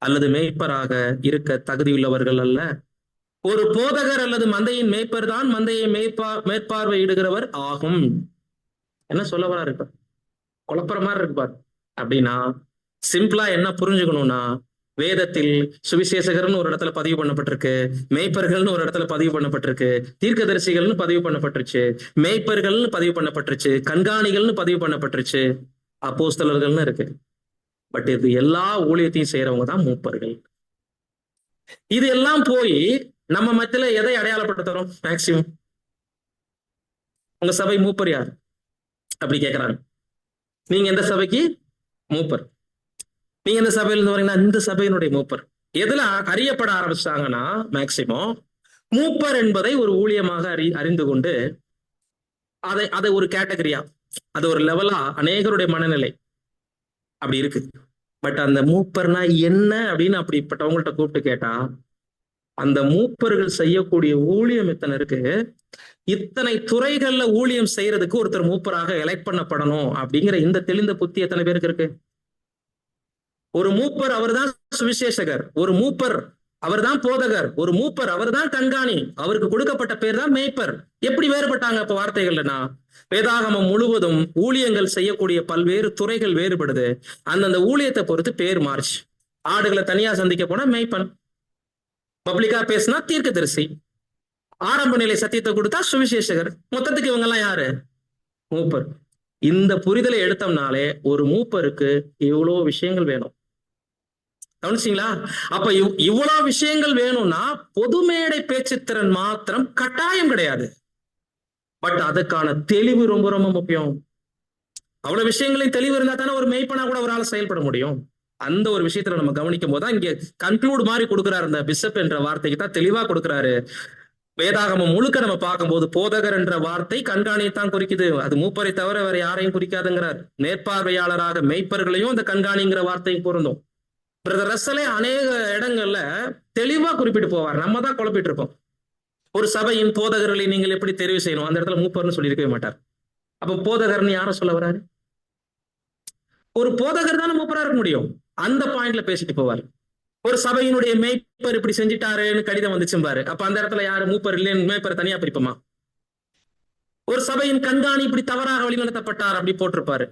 அல்லது மேய்ப்பராக இருக்க தகுதியுள்ளவர்கள் அல்ல. ஒரு போதகர் அல்லது மந்தையின் மேய்ப்பர் தான் மந்தையை மேற்பார்வையிடுகிறவர் ஆகும். என்ன சொல்ல வரா இருப்பார்? குழப்பற மாதிரி இருப்பார். அப்படின்னா சிம்பிளா என்ன புரிஞ்சுக்கணும்னா, வேதத்தில் சுவிசேஷகர்னு ஒரு இடத்துல பதிவு பண்ணப்பட்டிருக்கு, மேய்ப்பர்கள்னு ஒரு இடத்துல பதிவு பண்ணப்பட்டிருக்கு, தீர்க்கதரிசிகள்னு பதிவு பண்ணப்பட்டுருச்சு, மேய்ப்பர்கள்னு பதிவு பண்ணப்பட்டுருச்சு, கண்காணிகள்னு பதிவு பண்ணப்பட்டுருச்சு, அப்போஸ்தலர்கள்னு இருக்கு. பட் இது எல்லா ஊழியத்தையும் செய்யறவங்க தான் மூப்பர்கள். இது எல்லாம் போய் நம்ம மத்தியில எதை அடையாளப்படுத்துறோம்? மேக்சிமம் உங்க சபை மூப்பர் யார் அப்படி கேட்கிறாங்க. நீங்க எந்த சபைக்கு மூப்பர்? நீங்க எந்த சபையில இருந்து வரீங்கன்னா இந்த சபையினுடைய மூப்பர். எதுல அறியப்பட ஆரம்பிச்சாங்கன்னா மேக்சிமம் மூப்பர் என்பதை ஒரு ஊழியமாக அறிந்து கொண்டு அதை ஒரு கேட்டகரியா, அது ஒரு லெவலா அநேகருடைய மனநிலை அப்படி இருக்கு. பட் அந்த மூப்பர்னா என்ன அப்படின்னு அப்படிப்பட்டவங்கள்ட்ட கூப்பிட்டு கேட்டா, அந்த மூப்பர்கள் செய்யக்கூடிய ஊழியம் எத்தனை இருக்கு. இத்தனை துறைகள்ல ஊழியம் செய்யறதுக்கு ஒருத்தர் மூப்பராக எலெக்ட் பண்ணப்படணும் அப்படிங்கிற இந்த தெளிந்த புத்தி எத்தனை பேருக்கு இருக்கு? ஒரு மூப்பர் அவர் தான் சுவிசேஷகர், ஒரு மூப்பர் அவர் தான் போதகர், ஒரு மூப்பர் அவர் தான் கண்காணி, அவருக்கு கொடுக்கப்பட்ட பேர் தான் மேய்ப்பர். எப்படி வேறுபட்டாங்க இப்ப வார்த்தைகள்னா? வேதாகமம் முழுவதும் ஊழியங்கள் செய்யக்கூடிய பல்வேறு துறைகள் வேறுபடுது. அந்தந்த ஊழியத்தை பொறுத்து பேர் மாறுச்சு. ஆடுகளை தனியா சந்திக்க போனா மேய்ப்பன், பப்ளிக்கா பேசினா தீர்க்கதரிசி, ஆரம்ப நிலை சத்தியத்தை கொடுத்தா சுவிசேஷகர். மொத்தத்துக்கு இவங்க எல்லாம் யாரு? மூப்பர். இந்த புரிதலை எடுத்தோம்னாலே ஒரு மூப்பருக்கு இவ்வளவு விஷயங்கள் வேணும். கவனிச்சிங்களா? அப்ப இவ்வளவு விஷயங்கள் வேணும்னா பொது மேடை பேச்சுத்திறன் மாத்திரம் கட்டாயம் கிடையாது. பட் அதுக்கான தெளிவு ரொம்ப ரொம்ப முக்கியம். அவ்வளவு விஷயங்களையும் தெளிவு இருந்தா தானே ஒரு மெய்ப்பனா கூட ஒரு ஆள் செயல்பட முடியும். அந்த ஒரு விஷயத்துல நம்ம கவனிக்கும் போதுதான் இங்க கன்க்ளூட் மாதிரி கொடுக்குறாரு. இந்த பிஷப் என்ற வார்த்தைக்கு தான் தெளிவா கொடுக்குறாரு. வேதாகமம் முழுக்க நம்ம பார்க்கும்போது போதகர் என்ற வார்த்தை கண்காணியத்தான் குறிக்குது, அது மூப்பரை தவிர வேற யாரையும் குறிக்காதுங்கிறார். மேற்பார்வையாளராக மெய்ப்பர்களையும் இந்த கண்காணிங்கிற வார்த்தையும் பொருந்தும். பிரதர் ரசலே அநேக இடங்கள்ல தெளிவா குறிப்பிட்டு போவார். நம்ம தான் குழப்பிட்டு இருப்போம். ஒரு சபையின் போதகர்களை நீங்கள் எப்படி தெரிவு செய்யணும், அந்த இடத்துல மூப்பர்னு சொல்லியிருக்கவே மாட்டார். அப்ப போதகர்னு யாரும் சொல்ல வராரு? ஒரு போதகர் தானே மூப்பரா இருக்க முடியும். அந்த பாயிண்ட்ல பேசிட்டு போவார். ஒரு சபையினுடைய மேய்ப்பர் இப்படி செஞ்சிட்டாருன்னு கடிதம் வந்துச்சும்பாரு. அப்ப அந்த இடத்துல யாரு மூப்பர் இல்லைன்னு மேய்ப்பர் தனியா பிரிப்போமா? ஒரு சபையின் கண்காணி இப்படி தவறாக வழிநடத்தப்பட்டார் அப்படி போட்டிருப்பாரு.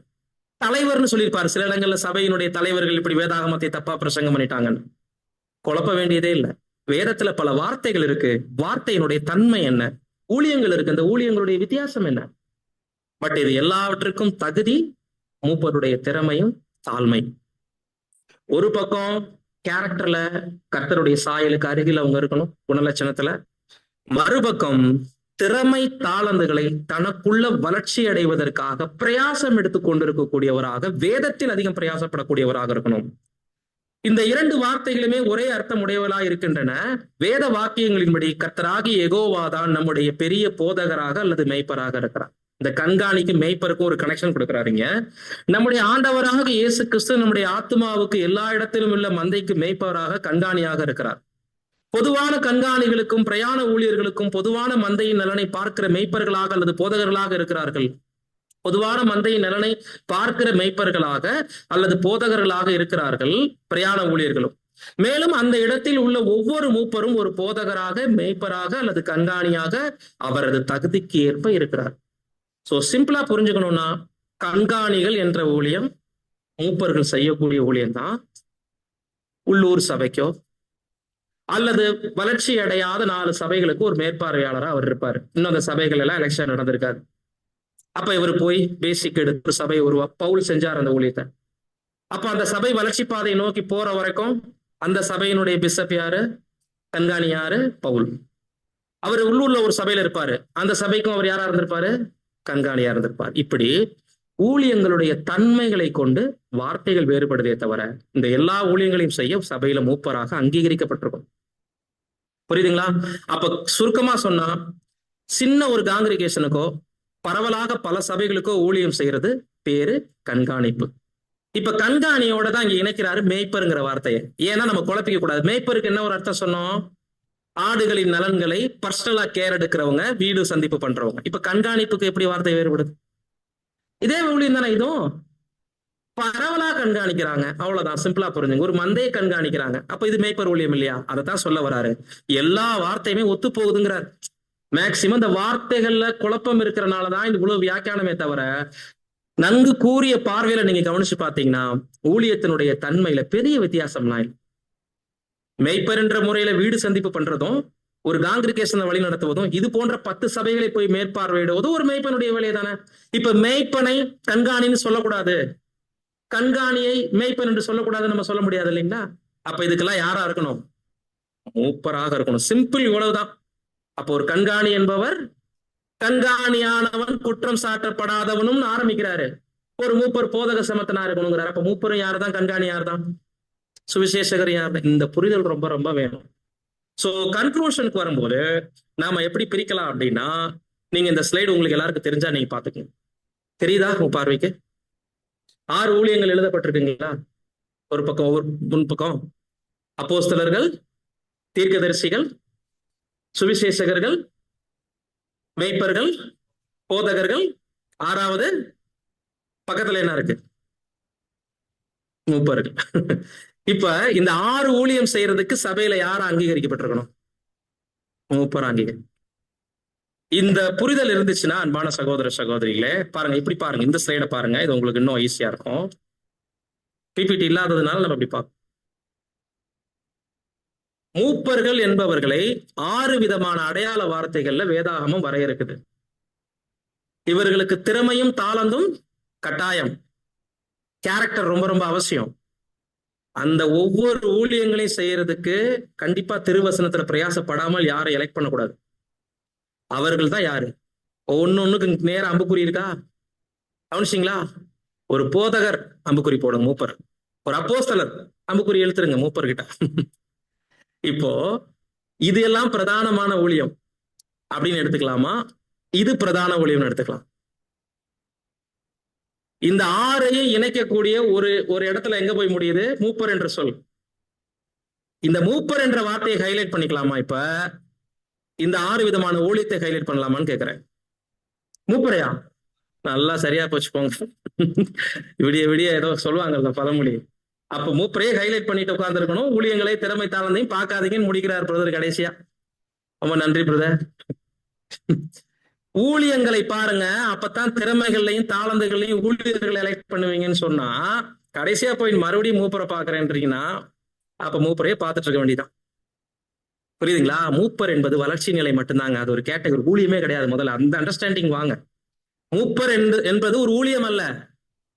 தலைவர்னு சொல்லியிருப்பாரு. சில இடங்கள்ல சபையினுடைய தலைவர்கள் இப்படி வேதாகமத்தை தப்பா பிரசங்கம் பண்ணிட்டாங்கன்னு. குழப்ப வேண்டியதே இல்லை. வேதத்துல பல வார்த்தைகள் இருக்கு. வார்த்தையினுடைய தன்மை என்ன? ஊழியங்கள் இருக்கு. அந்த ஊழியங்களுடைய வித்தியாசம் என்ன? பட் இது எல்லாவற்றுக்கும் தகுதி மூப்பருடைய திறமையும் தாழ்மை. ஒரு பக்கம் கேரக்டர்ல கர்த்தருடைய சாயலுக்கு அருகில் அவங்க இருக்கணும், குணலட்சணத்துல. மறுபக்கம் திறமை தாளந்துகளை தனக்குள்ள வளர்ச்சி அடைவதற்காக பிரயாசம் எடுத்துக் கொண்டிருக்கக்கூடியவராக, வேதத்தில் அதிகம் பிரயாசப்படக்கூடியவராக இருக்கணும். இந்த இரண்டு வார்த்தைகளுமே ஒரே அர்த்தம் உடையவர்களாக இருக்கின்றன. வேத வாக்கியங்களின்படி கர்த்தராகிய யெகோவாதான் நம்முடைய பெரிய போதகராக அல்லது மேய்ப்பராக இருக்கிறார். இந்த கண்காணிக்கு மேய்ப்பருக்கும் ஒரு கனெக்ஷன் கொடுக்கிறாருங்க. நம்முடைய ஆண்டவராக இயேசு கிறிஸ்து நம்முடைய ஆத்மாவுக்கு எல்லா இடத்திலும் உள்ள மந்தைக்கு மேய்ப்பவராக கண்காணியாக இருக்கிறார். பொதுவான கண்காணிகளுக்கும் பிரயாண ஊழியர்களுக்கும் பொதுவான மந்தையின் நலனை பார்க்கிற மேய்ப்பர்களாக அல்லது போதகர்களாக இருக்கிறார்கள். பொதுவான மந்தையின் நலனை பார்க்கிற மேய்ப்பர்களாக அல்லது போதகர்களாக இருக்கிறார்கள் பிரயாண ஊழியர்களும். மேலும் அந்த இடத்தில் உள்ள ஒவ்வொரு மூப்பரும் ஒரு போதகராக, மேய்ப்பராக அல்லது கண்காணியாக அவரது தகுதிக்கு ஏற்ப இருக்கிறார். சோ சிம்பிளா புரிஞ்சுக்கணும்னா, கண்காணிகள் என்ற ஊழியம் மூப்பர்கள் செய்யக்கூடிய ஊழியம் தான். உள்ளூர் சபைக்கோ அல்லது வளர்ச்சி அடையாத 4 சபைகளுக்கு ஒரு மேற்பார்வையாளராக அவர் இருப்பாரு. இன்னும் அந்த சபைகள் எல்லாம் எலெக்ஷன் நடந்திருக்காரு. அப்ப இவர் போய் பேசிக் எடுத்து சபையை பவுல் செஞ்சார் அந்த ஊழியத்தை. அப்ப அந்த சபை வளர்ச்சி பாதையை நோக்கி போற வரைக்கும் அந்த சபையினுடைய பிஷப் யாரு? கண்காணி யாரு? பவுல். அவர் உள்ளூர்ல ஒரு சபையில இருப்பாரு. அந்த சபைக்கும் அவர் யாரா இருந்திருப்பாரு? கண்காணியா இருந்திருப்பார். இப்படி ஊழியங்களுடைய தன்மைகளை கொண்டு வார்த்தைகள் வேறுபடுதே தவிர இந்த எல்லா ஊழியங்களையும் செய்ய சபையில மூப்பராக அங்கீகரிக்கப்பட்டிருக்கும். புரியுதுங்களா? அப்ப சுருக்கமா சொன்னா, சின்ன ஒரு காங்கிரிகேஷனுக்கோ பரவலாக பல சபைகளுக்கோ ஊழியம் செய்யறது பேரு கண்காணிப்பு. இப்ப கண்காணியோட தான் இங்க இணைக்கிறாரு மேய்ப்பருங்கிற வார்த்தையை. ஏன்னா நம்ம குழப்பிக்க கூடாது. மேய்ப்பருக்கு என்ன ஒரு அர்த்தம் சொன்னோம்? ஆடுகளின் நலன்களை பர்சனலா கேர் எடுக்கிறவங்க, வீடு சந்திப்பு பண்றவங்க. இப்ப கண்காணிப்புக்கு எப்படி வார்த்தை வேறுபடுது? இதே ஊழியம் தானே இதுவும். பரவலா கண்காணிக்கிறாங்க, அவ்வளவுதான். சிம்பிளா புரிஞ்சுங்க. ஒரு மந்தையை கண்காணிக்கிறாங்க, அப்ப இது மேய்ப்பர் ஊழியம் இல்லையா? அதைத்தான் சொல்ல வராரு. எல்லா வார்த்தையுமே ஒத்து போகுதுங்கிறார். மேக்சிமம் இந்த வார்த்தைகள்ல குழப்பம் இருக்கிறனாலதான் இது இவ்வளவு வியாக்கியானமே தவிர, நன்கு கூறிய பார்வையில நீங்க கவனிச்சு பாத்தீங்கன்னா ஊழியத்தினுடைய தன்மையில பெரிய வித்தியாசம்லாம் இல்லை. மேய்ப்பர் என்ற முறையில வீடு சந்திப்பு பண்றதும், ஒரு காங்கிரிகேஷனை வழி நடத்துவதும், இது போன்ற 10 சபைகளை போய் மேற்பார்வையிடுவதும் ஒரு மேய்ப்பனுடைய வேலையை தானே. இப்ப மேய்ப்பனை கண்காணின்னு சொல்லக்கூடாது. கண்காணியை மேய்ப்பன் என்று சொல்லக்கூடாதுன்னு நம்ம சொல்ல முடியாது இல்லைங்களா? அப்ப இதுக்கெல்லாம் யாரா இருக்கணும்? மூப்பராக இருக்கணும். சிம்பிள், இவ்வளவுதான். அப்போ ஒரு கண்காணி என்பவர் கண்காணியானவன் குற்றம் சாட்டப்படாதவனும் ஆரம்பிக்கிறாரு. ஒரு மூப்பர் போதக சமத்தனா இருக்கணுங்கிறாரு. அப்ப மூப்பரும் யாருதான், கண்காணி யாருதான், சுவிசேஷகர் யாருதான்? இந்த புரிதல் ரொம்ப ரொம்ப வேணும். சோ கன்க்ளூஷனுக்கு வரும்போது நாம எப்படி பிரிக்கலாம் அப்படின்னா, நீங்க இந்த ஸ்லைடு உங்களுக்கு எல்லாருக்கும் தெரிஞ்சா நீங்க பாத்துக்கணும். தெரியுதா உங்க பார்வைக்கு? 6 ஊழியங்கள் எழுதப்பட்டிருக்குங்களா? ஒரு பக்கம், ஒவ்வொரு முன் பக்கம். அப்போஸ்தலர்கள், தீர்க்கதரிசிகள், சுவிசேஷகர்கள், மேய்ப்பர்கள், போதகர்கள், 6வது பக்கத்துல என்ன இருக்கு? மூப்பர்கள். இப்ப இந்த 6 ஊழியம் செய்யறதுக்கு சபையில யார் அங்கீகரிக்கப்பட்டிருக்கணும்? மூப்பர் அங்கீகரி. இந்த புரிதல் இருந்துச்சுன்னா அன்பான சகோதர சகோதரிகளே, பாருங்க, இப்படி பாருங்க, இந்த ஸ்லைட பாருங்க, இது உங்களுக்கு இன்னும் ஈஸியா இருக்கும். பிபிடி இல்லாததுனால நம்ம இப்படி பார்ப்போம். மூப்பர்கள் என்பவர்களை 6 விதமான அடையாள வார்த்தைகள்ல வேதாகமம் வரையறுக்குது. இவர்களுக்கு திறமையும் தாளந்தும் கட்டாயம், கேரக்டர் ரொம்ப ரொம்ப அவசியம். அந்த ஒவ்வொரு ஊழியங்களையும் செய்யறதுக்கு கண்டிப்பா திருவசனத்துல பிரயாசப்படாமல் யாரை எலெக்ட் பண்ணக்கூடாது. அவர்கள் தான் யாரு? ஒண்ணுக்கு நேர அம்புக்குறி இருக்கா? கவனிச்சிங்களா? ஒரு போதகர் அம்புக்குறி போடுங்க, மூப்பர். ஒரு அப்போஸ்தலர் அம்புக்குறி எழுத்துருங்க, மூப்பர் கிட்ட. இப்போ இது எல்லாம் பிரதானமான ஊழியம் அப்படின்னு எடுத்துக்கலாமா? இது பிரதான ஊழியம் எடுத்துக்கலாம். இந்த 6ஐயும் இணைக்கக்கூடிய ஒரு இடத்துல எங்க போய் முடியுது? மூப்பர் என்ற சொல். இந்த மூப்பர் என்ற வார்த்தையை ஹைலைட் பண்ணிக்கலாமா? இப்ப இந்த 6 விதமான ஊழியத்தை ஹைலைட் பண்ணலாமான்னு கேக்குறேன். மூப்பரையா? நல்லா சரியா போச்சுக்கோங்க. விடிய விடிய ஏதோ சொல்லுவாங்க பழமொழி. அப்ப மூப்பரையே ஹைலைட் பண்ணிட்டு உட்கார்ந்து இருக்கணும். ஊழியங்களை, திறமை, தாளந்தையும் பார்க்காதீங்கன்னு முடிக்கிறார் பிரதர் கடைசியா. ரொம்ப நன்றி பிரதர். ஊழியங்களை பாருங்க, அப்பதான் திறமைகள்லையும் தாளந்துகளையும் ஊழியர்களை எலெக்ட் பண்ணுவீங்கன்னு சொன்னா, கடைசியா போய் மறுபடியும் மூப்பரை பாக்குறேன்றீங்கன்னா அப்ப மூப்பரையே பார்த்துட்டு இருக்க வேண்டியதான். புரியுதுங்களா? மூப்பர் என்பது வளர்ச்சி நிலை மட்டும்தாங்க, அது ஒரு கேட்டகரி, ஊழியமே கிடையாது. முதல்ல அந்த அண்டர்ஸ்டாண்டிங் வாங்க. மூப்பர் என்பது ஒரு ஊழியம் அல்ல,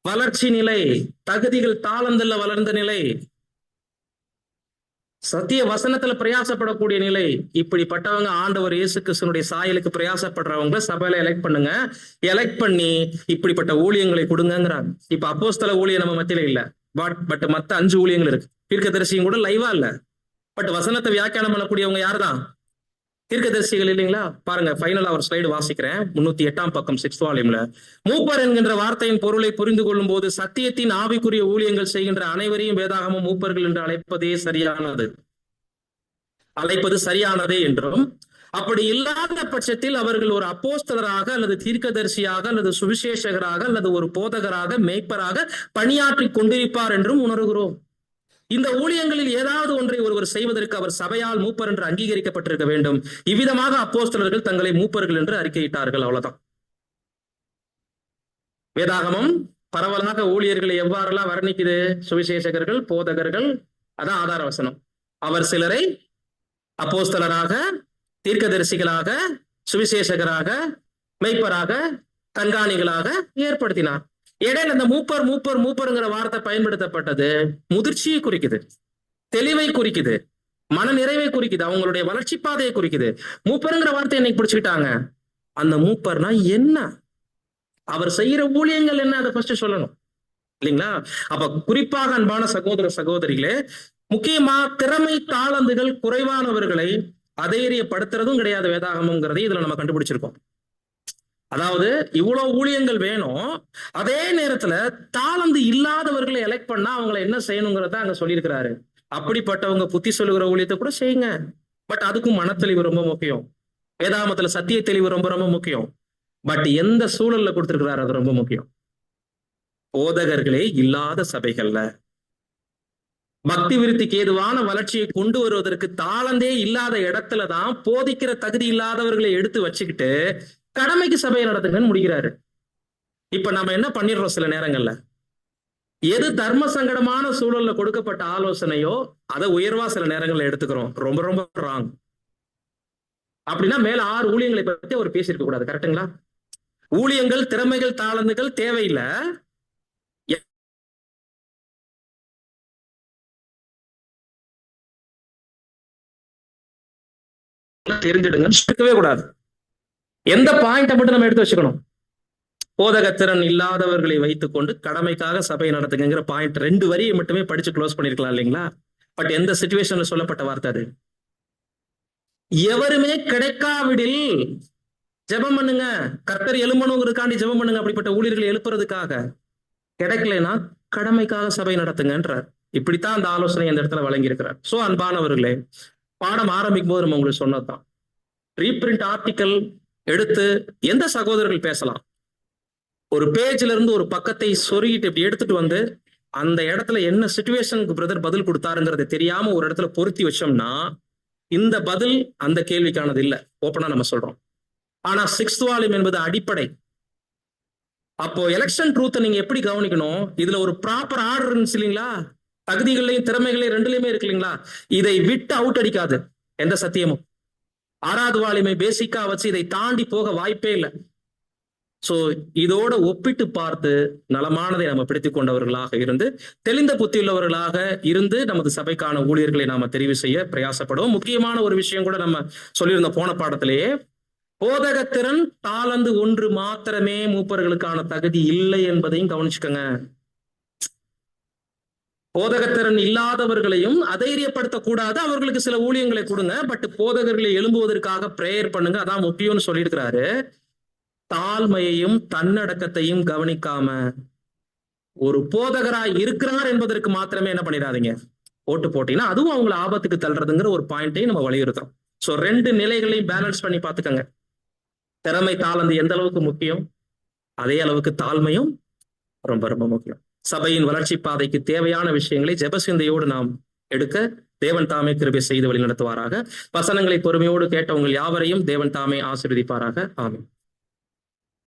வளர்ச்சி நிலை, தகுதிகள் தாளந்துல வளர்ந்த நிலை, சத்திய வசனத்துல பிரயாசப்படக்கூடிய நிலை. இப்படிப்பட்டவங்க ஆண்டவர் இயேசு கிறிஸ்துவினுடைய சாயலுக்கு பிரயாசப்படுறவங்க சபையில எலெக்ட் பண்ணுங்க. எலெக்ட் பண்ணி இப்படிப்பட்ட ஊழியங்களை கொடுங்கிறாங்க. இப்ப அப்போஸ்தல ஊழியம் நம்ம மத்தியில இல்ல, பட் மத்த 5 ஊழியங்கள் இருக்கு. தீர்க்கதரிசியும் கூட லைவா இல்ல, பட் வசனத்தை வியாக்கியானம் பண்ணக்கூடியவங்க யாருதான்? தீர்க்கதரிசிகள் இல்லைங்களா? பாருங்க, ஃபைனலா ஒரு ஸ்லைடு வாசிக்கிறேன். 308ஆம் பக்கம் 6th வால்யூம்ல, மூப்பர் என்கின்ற வார்த்தையின் பொருளை புரிந்து கொள்ளும் போது சத்தியத்தின் ஆவிக்குரிய ஊழியங்கள் செய்கின்ற அனைவரையும் வேதாகமம் மூப்பர்கள் என்று அழைப்பது சரியானதே என்றும், அப்படி இல்லாத பட்சத்தில் அவர்கள் ஒரு அப்போஸ்தலராக அல்லது தீர்க்கதரிசியாக அல்லது சுவிசேஷகராக அல்லது ஒரு போதகராக, மேய்ப்பராக பணியாற்றி கொண்டிருப்பார் என்றும் உணர்கிறோம். இந்த ஊழியங்களில் ஏதாவது ஒன்றை ஒருவர் செய்வதற்கு அவர் சபையால் மூப்பர் என்று அங்கீகரிக்கப்பட்டிருக்க வேண்டும். இவ்விதமாக அப்போஸ்தலர்கள் தங்களை மூப்பர்கள் என்று அறிக்கையிட்டார்கள். அவ்வளவுதான். வேதாகமம் பரவலாக ஊழியர்களை எவ்வாறெல்லாம் வர்ணிக்குது? சுவிசேஷகர்கள், போதகர்கள், அதான் ஆதார வசனம். அவர் சிலரை அப்போஸ்தலராக, தீர்க்கதரிசிகளாக, சுவிசேஷகராக, மெய்ப்பராக, கண்காணிகளாக ஏற்படுத்தினார். இடையில இந்த மூப்பருங்கிற வார்த்தை பயன்படுத்தப்பட்டது முதிர்ச்சியை குறிக்குது, தெளிவை குறிக்குது, மன நிறைவை குறிக்குது, அவங்களுடைய வளர்ச்சி பாதையை குறிக்குது. மூப்பருங்கிற வார்த்தை இன்னைக்கு பிடிச்சுக்கிட்டாங்க. அந்த மூப்பர்னா என்ன, அவர் செய்யற ஊழியங்கள் என்ன, அதை ஃபர்ஸ்ட் சொல்லணும் இல்லைங்களா? அப்ப குறிப்பாக அன்பான சகோதர சகோதரிகளே, முக்கியமா திறமை தாளந்துகள் குறைவானவர்களை அதைரியப்படுத்துறதும் கிடையாது வேதாகமம்ங்கிறதை இதுல நம்ம கண்டுபிடிச்சிருக்கோம். அதாவது இவ்வளவு ஊழியங்கள் வேணும், அதே நேரத்துல தாளந்து இல்லாதவர்களை எலெக்ட் பண்ணா அவங்களை என்ன செய்யணுங்கிறத அங்க சொல்லியிருக்கிறாரு. அப்படிப்பட்டவங்க புத்தி சொல்லுகிற ஊழியத்தை கூட செய்யுங்க, பட் அதுக்கும் மனத்தெளிவு ரொம்ப முக்கியம். வேதாகமத்துல சத்திய தெளிவு ரொம்ப ரொம்ப முக்கியம். பட் எந்த சூழல்ல கொடுத்திருக்கிறாரு அது ரொம்ப முக்கியம். போதகர்களே இல்லாத சபைகள்ல பக்தி விருத்திக்கு ஏதுவான வளர்ச்சியை கொண்டு வருவதற்கு தாளந்தே இல்லாத இடத்துலதான் போதிக்கிற தகுதி இல்லாதவர்களை எடுத்து வச்சுக்கிட்டு கடமைக்கு சபையை நடத்துங்கன்னு முடிக்கிறாரு. இப்ப நம்ம என்ன பண்ணிடுறோம், சில நேரங்கள்ல எது தர்ம சங்கடமான சூழல்ல கொடுக்கப்பட்ட ஆலோசனையோ அதை உயர்வா சில நேரங்கள்ல எடுத்துக்கிறோம். ரொம்ப ரொம்ப ராங். அப்படின்னா மேல 6 ஊழியங்களை பத்தி அவர் பேசியிருக்க கூடாது. கரெக்டுங்களா? ஊழியங்கள், திறமைகள், தாளந்துகள் தேவையில்லை. தெரிஞ்சிடுங்கன்னு இருக்கவே கூடாது. எந்த பாயிண்ட்டை மட்டும் நம்ம எடுத்து வச்சுக்கணும்? போதகத்திறன் இல்லாதவர்களை வைத்துக்கொண்டு கடமைக்காக சபை நடத்துங்கிற பாயிண்ட் 2 வரியை மட்டுமே படிச்சு க்ளோஸ் பண்ணிருக்கலாம் இல்லைங்களா? பட் எந்த சிச்சுவேஷன்ல சொல்லப்பட்ட வார்த்தை அது? எவருமே கிடைக்காவிடில் ஜெபம் பண்ணுங்க, கர்த்தர் எழும்பணுங்கிறதுக்காண்டி ஜெபம் பண்ணுங்க, அப்படிப்பட்ட ஊழியர்களை எழுப்புறதுக்காக. கிடைக்கலைன்னா கடமைக்காக சபை நடத்துங்கன்றார். இப்படித்தான் அந்த ஆலோசனை இந்த இடத்துல வழங்கியிருக்கிறார். சோ அன்பானவர்களே, பாடம் ஆரம்பிக்கும் போது நம்ம உங்களுக்கு சொன்னதுதான், ரீபிரிண்ட் ஆர்டிக்கல் எடுத்து எந்த சகோதரர்கள் பேசலாம், ஒரு பேஜ்ல இருந்து ஒரு பக்கத்தை சொருகிட்டு இப்படி எடுத்துட்டு வந்து அந்த இடத்துல என்ன சிச்சுவேஷனுக்கு பிரதர் பதில் கொடுத்தாருங்கிறது தெரியாம ஒரு இடத்துல பொருத்தி வச்சோம்னா இந்த பதில் அந்த கேள்விக்கானது இல்ல, ஓப்பனா நம்ம சொல்றோம். ஆனா 6th வால்யூம் என்பது அடிப்படை. அப்போ எலெக்ஷன் ட்ரூத்தை நீங்க எப்படி கவனிக்கணும்? இதுல ஒரு ப்ராப்பர் ஆர்டர் இருந்துச்சு இல்லைங்களா? தகுதிகளையும் திறமைகளையும் ரெண்டுலயுமே இருக்கு இல்லைங்களா? இதை விட்டு அவுட் அடிக்காது எந்த சத்தியமும். 6வது வால்யூமை பேசிக்கா வச்சு இதை தாண்டி போக வாய்ப்பே இல்லை. சோ இதோட ஒப்பிட்டு பார்த்து நலமானதை நம்ம பிடித்துக் கொண்டவர்களாக இருந்து தெளிந்த புத்தியுள்ளவர்களாக இருந்து நமது சபைக்கான ஊழியர்களை நாம தெரிவு செய்ய பிரயாசப்படுவோம். முக்கியமான ஒரு விஷயம் கூட நம்ம சொல்லியிருந்த போன பாடத்திலேயே, போதகத்திறன் தாளந்து 1 மாத்திரமே மூப்பர்களுக்கான தகுதி இல்லை என்பதையும் கவனிச்சுக்கோங்க. போதகத்திறன் இல்லாதவர்களையும் அதைரியப்படுத்தக்கூடாது, அவர்களுக்கு சில ஊழியங்களை கொடுங்க, பட் போதகர்களை எழும்புவதற்காக பிரேயர் பண்ணுங்க, அதான் முக்கியம்னு சொல்லியிருக்கிறாரு. தாழ்மையையும் தன்னடக்கத்தையும் கவனிக்காம ஒரு போதகராய் இருக்கிறார் என்பதற்கு மாத்திரமே என்ன பண்ணிடாதீங்க, ஓட்டு போட்டீங்கன்னா அதுவும் அவங்களை ஆபத்துக்கு தள்ளுறதுங்கிற ஒரு பாயிண்டையும் நம்ம வலியுறுத்துறோம். சோ 2 நிலைகளையும் பேலன்ஸ் பண்ணி பார்த்துக்கங்க. திறமை தாளந்து எந்த அளவுக்கு முக்கியம், அதே அளவுக்கு தாழ்மையும் ரொம்ப ரொம்ப முக்கியம். சபையின் வளர்ச்சி பாதைக்கு தேவையான விஷயங்களை ஜெபசிந்தையோடு நாம் எடுக்க தேவன் தாமே கிருபை செய்து வழி நடத்துவாராக. வசனங்களை பொறுமையோடு கேட்ட உங்கள் யாவரையும் தேவன் தாமே ஆசீர்வதிப்பாராக. ஆமென்.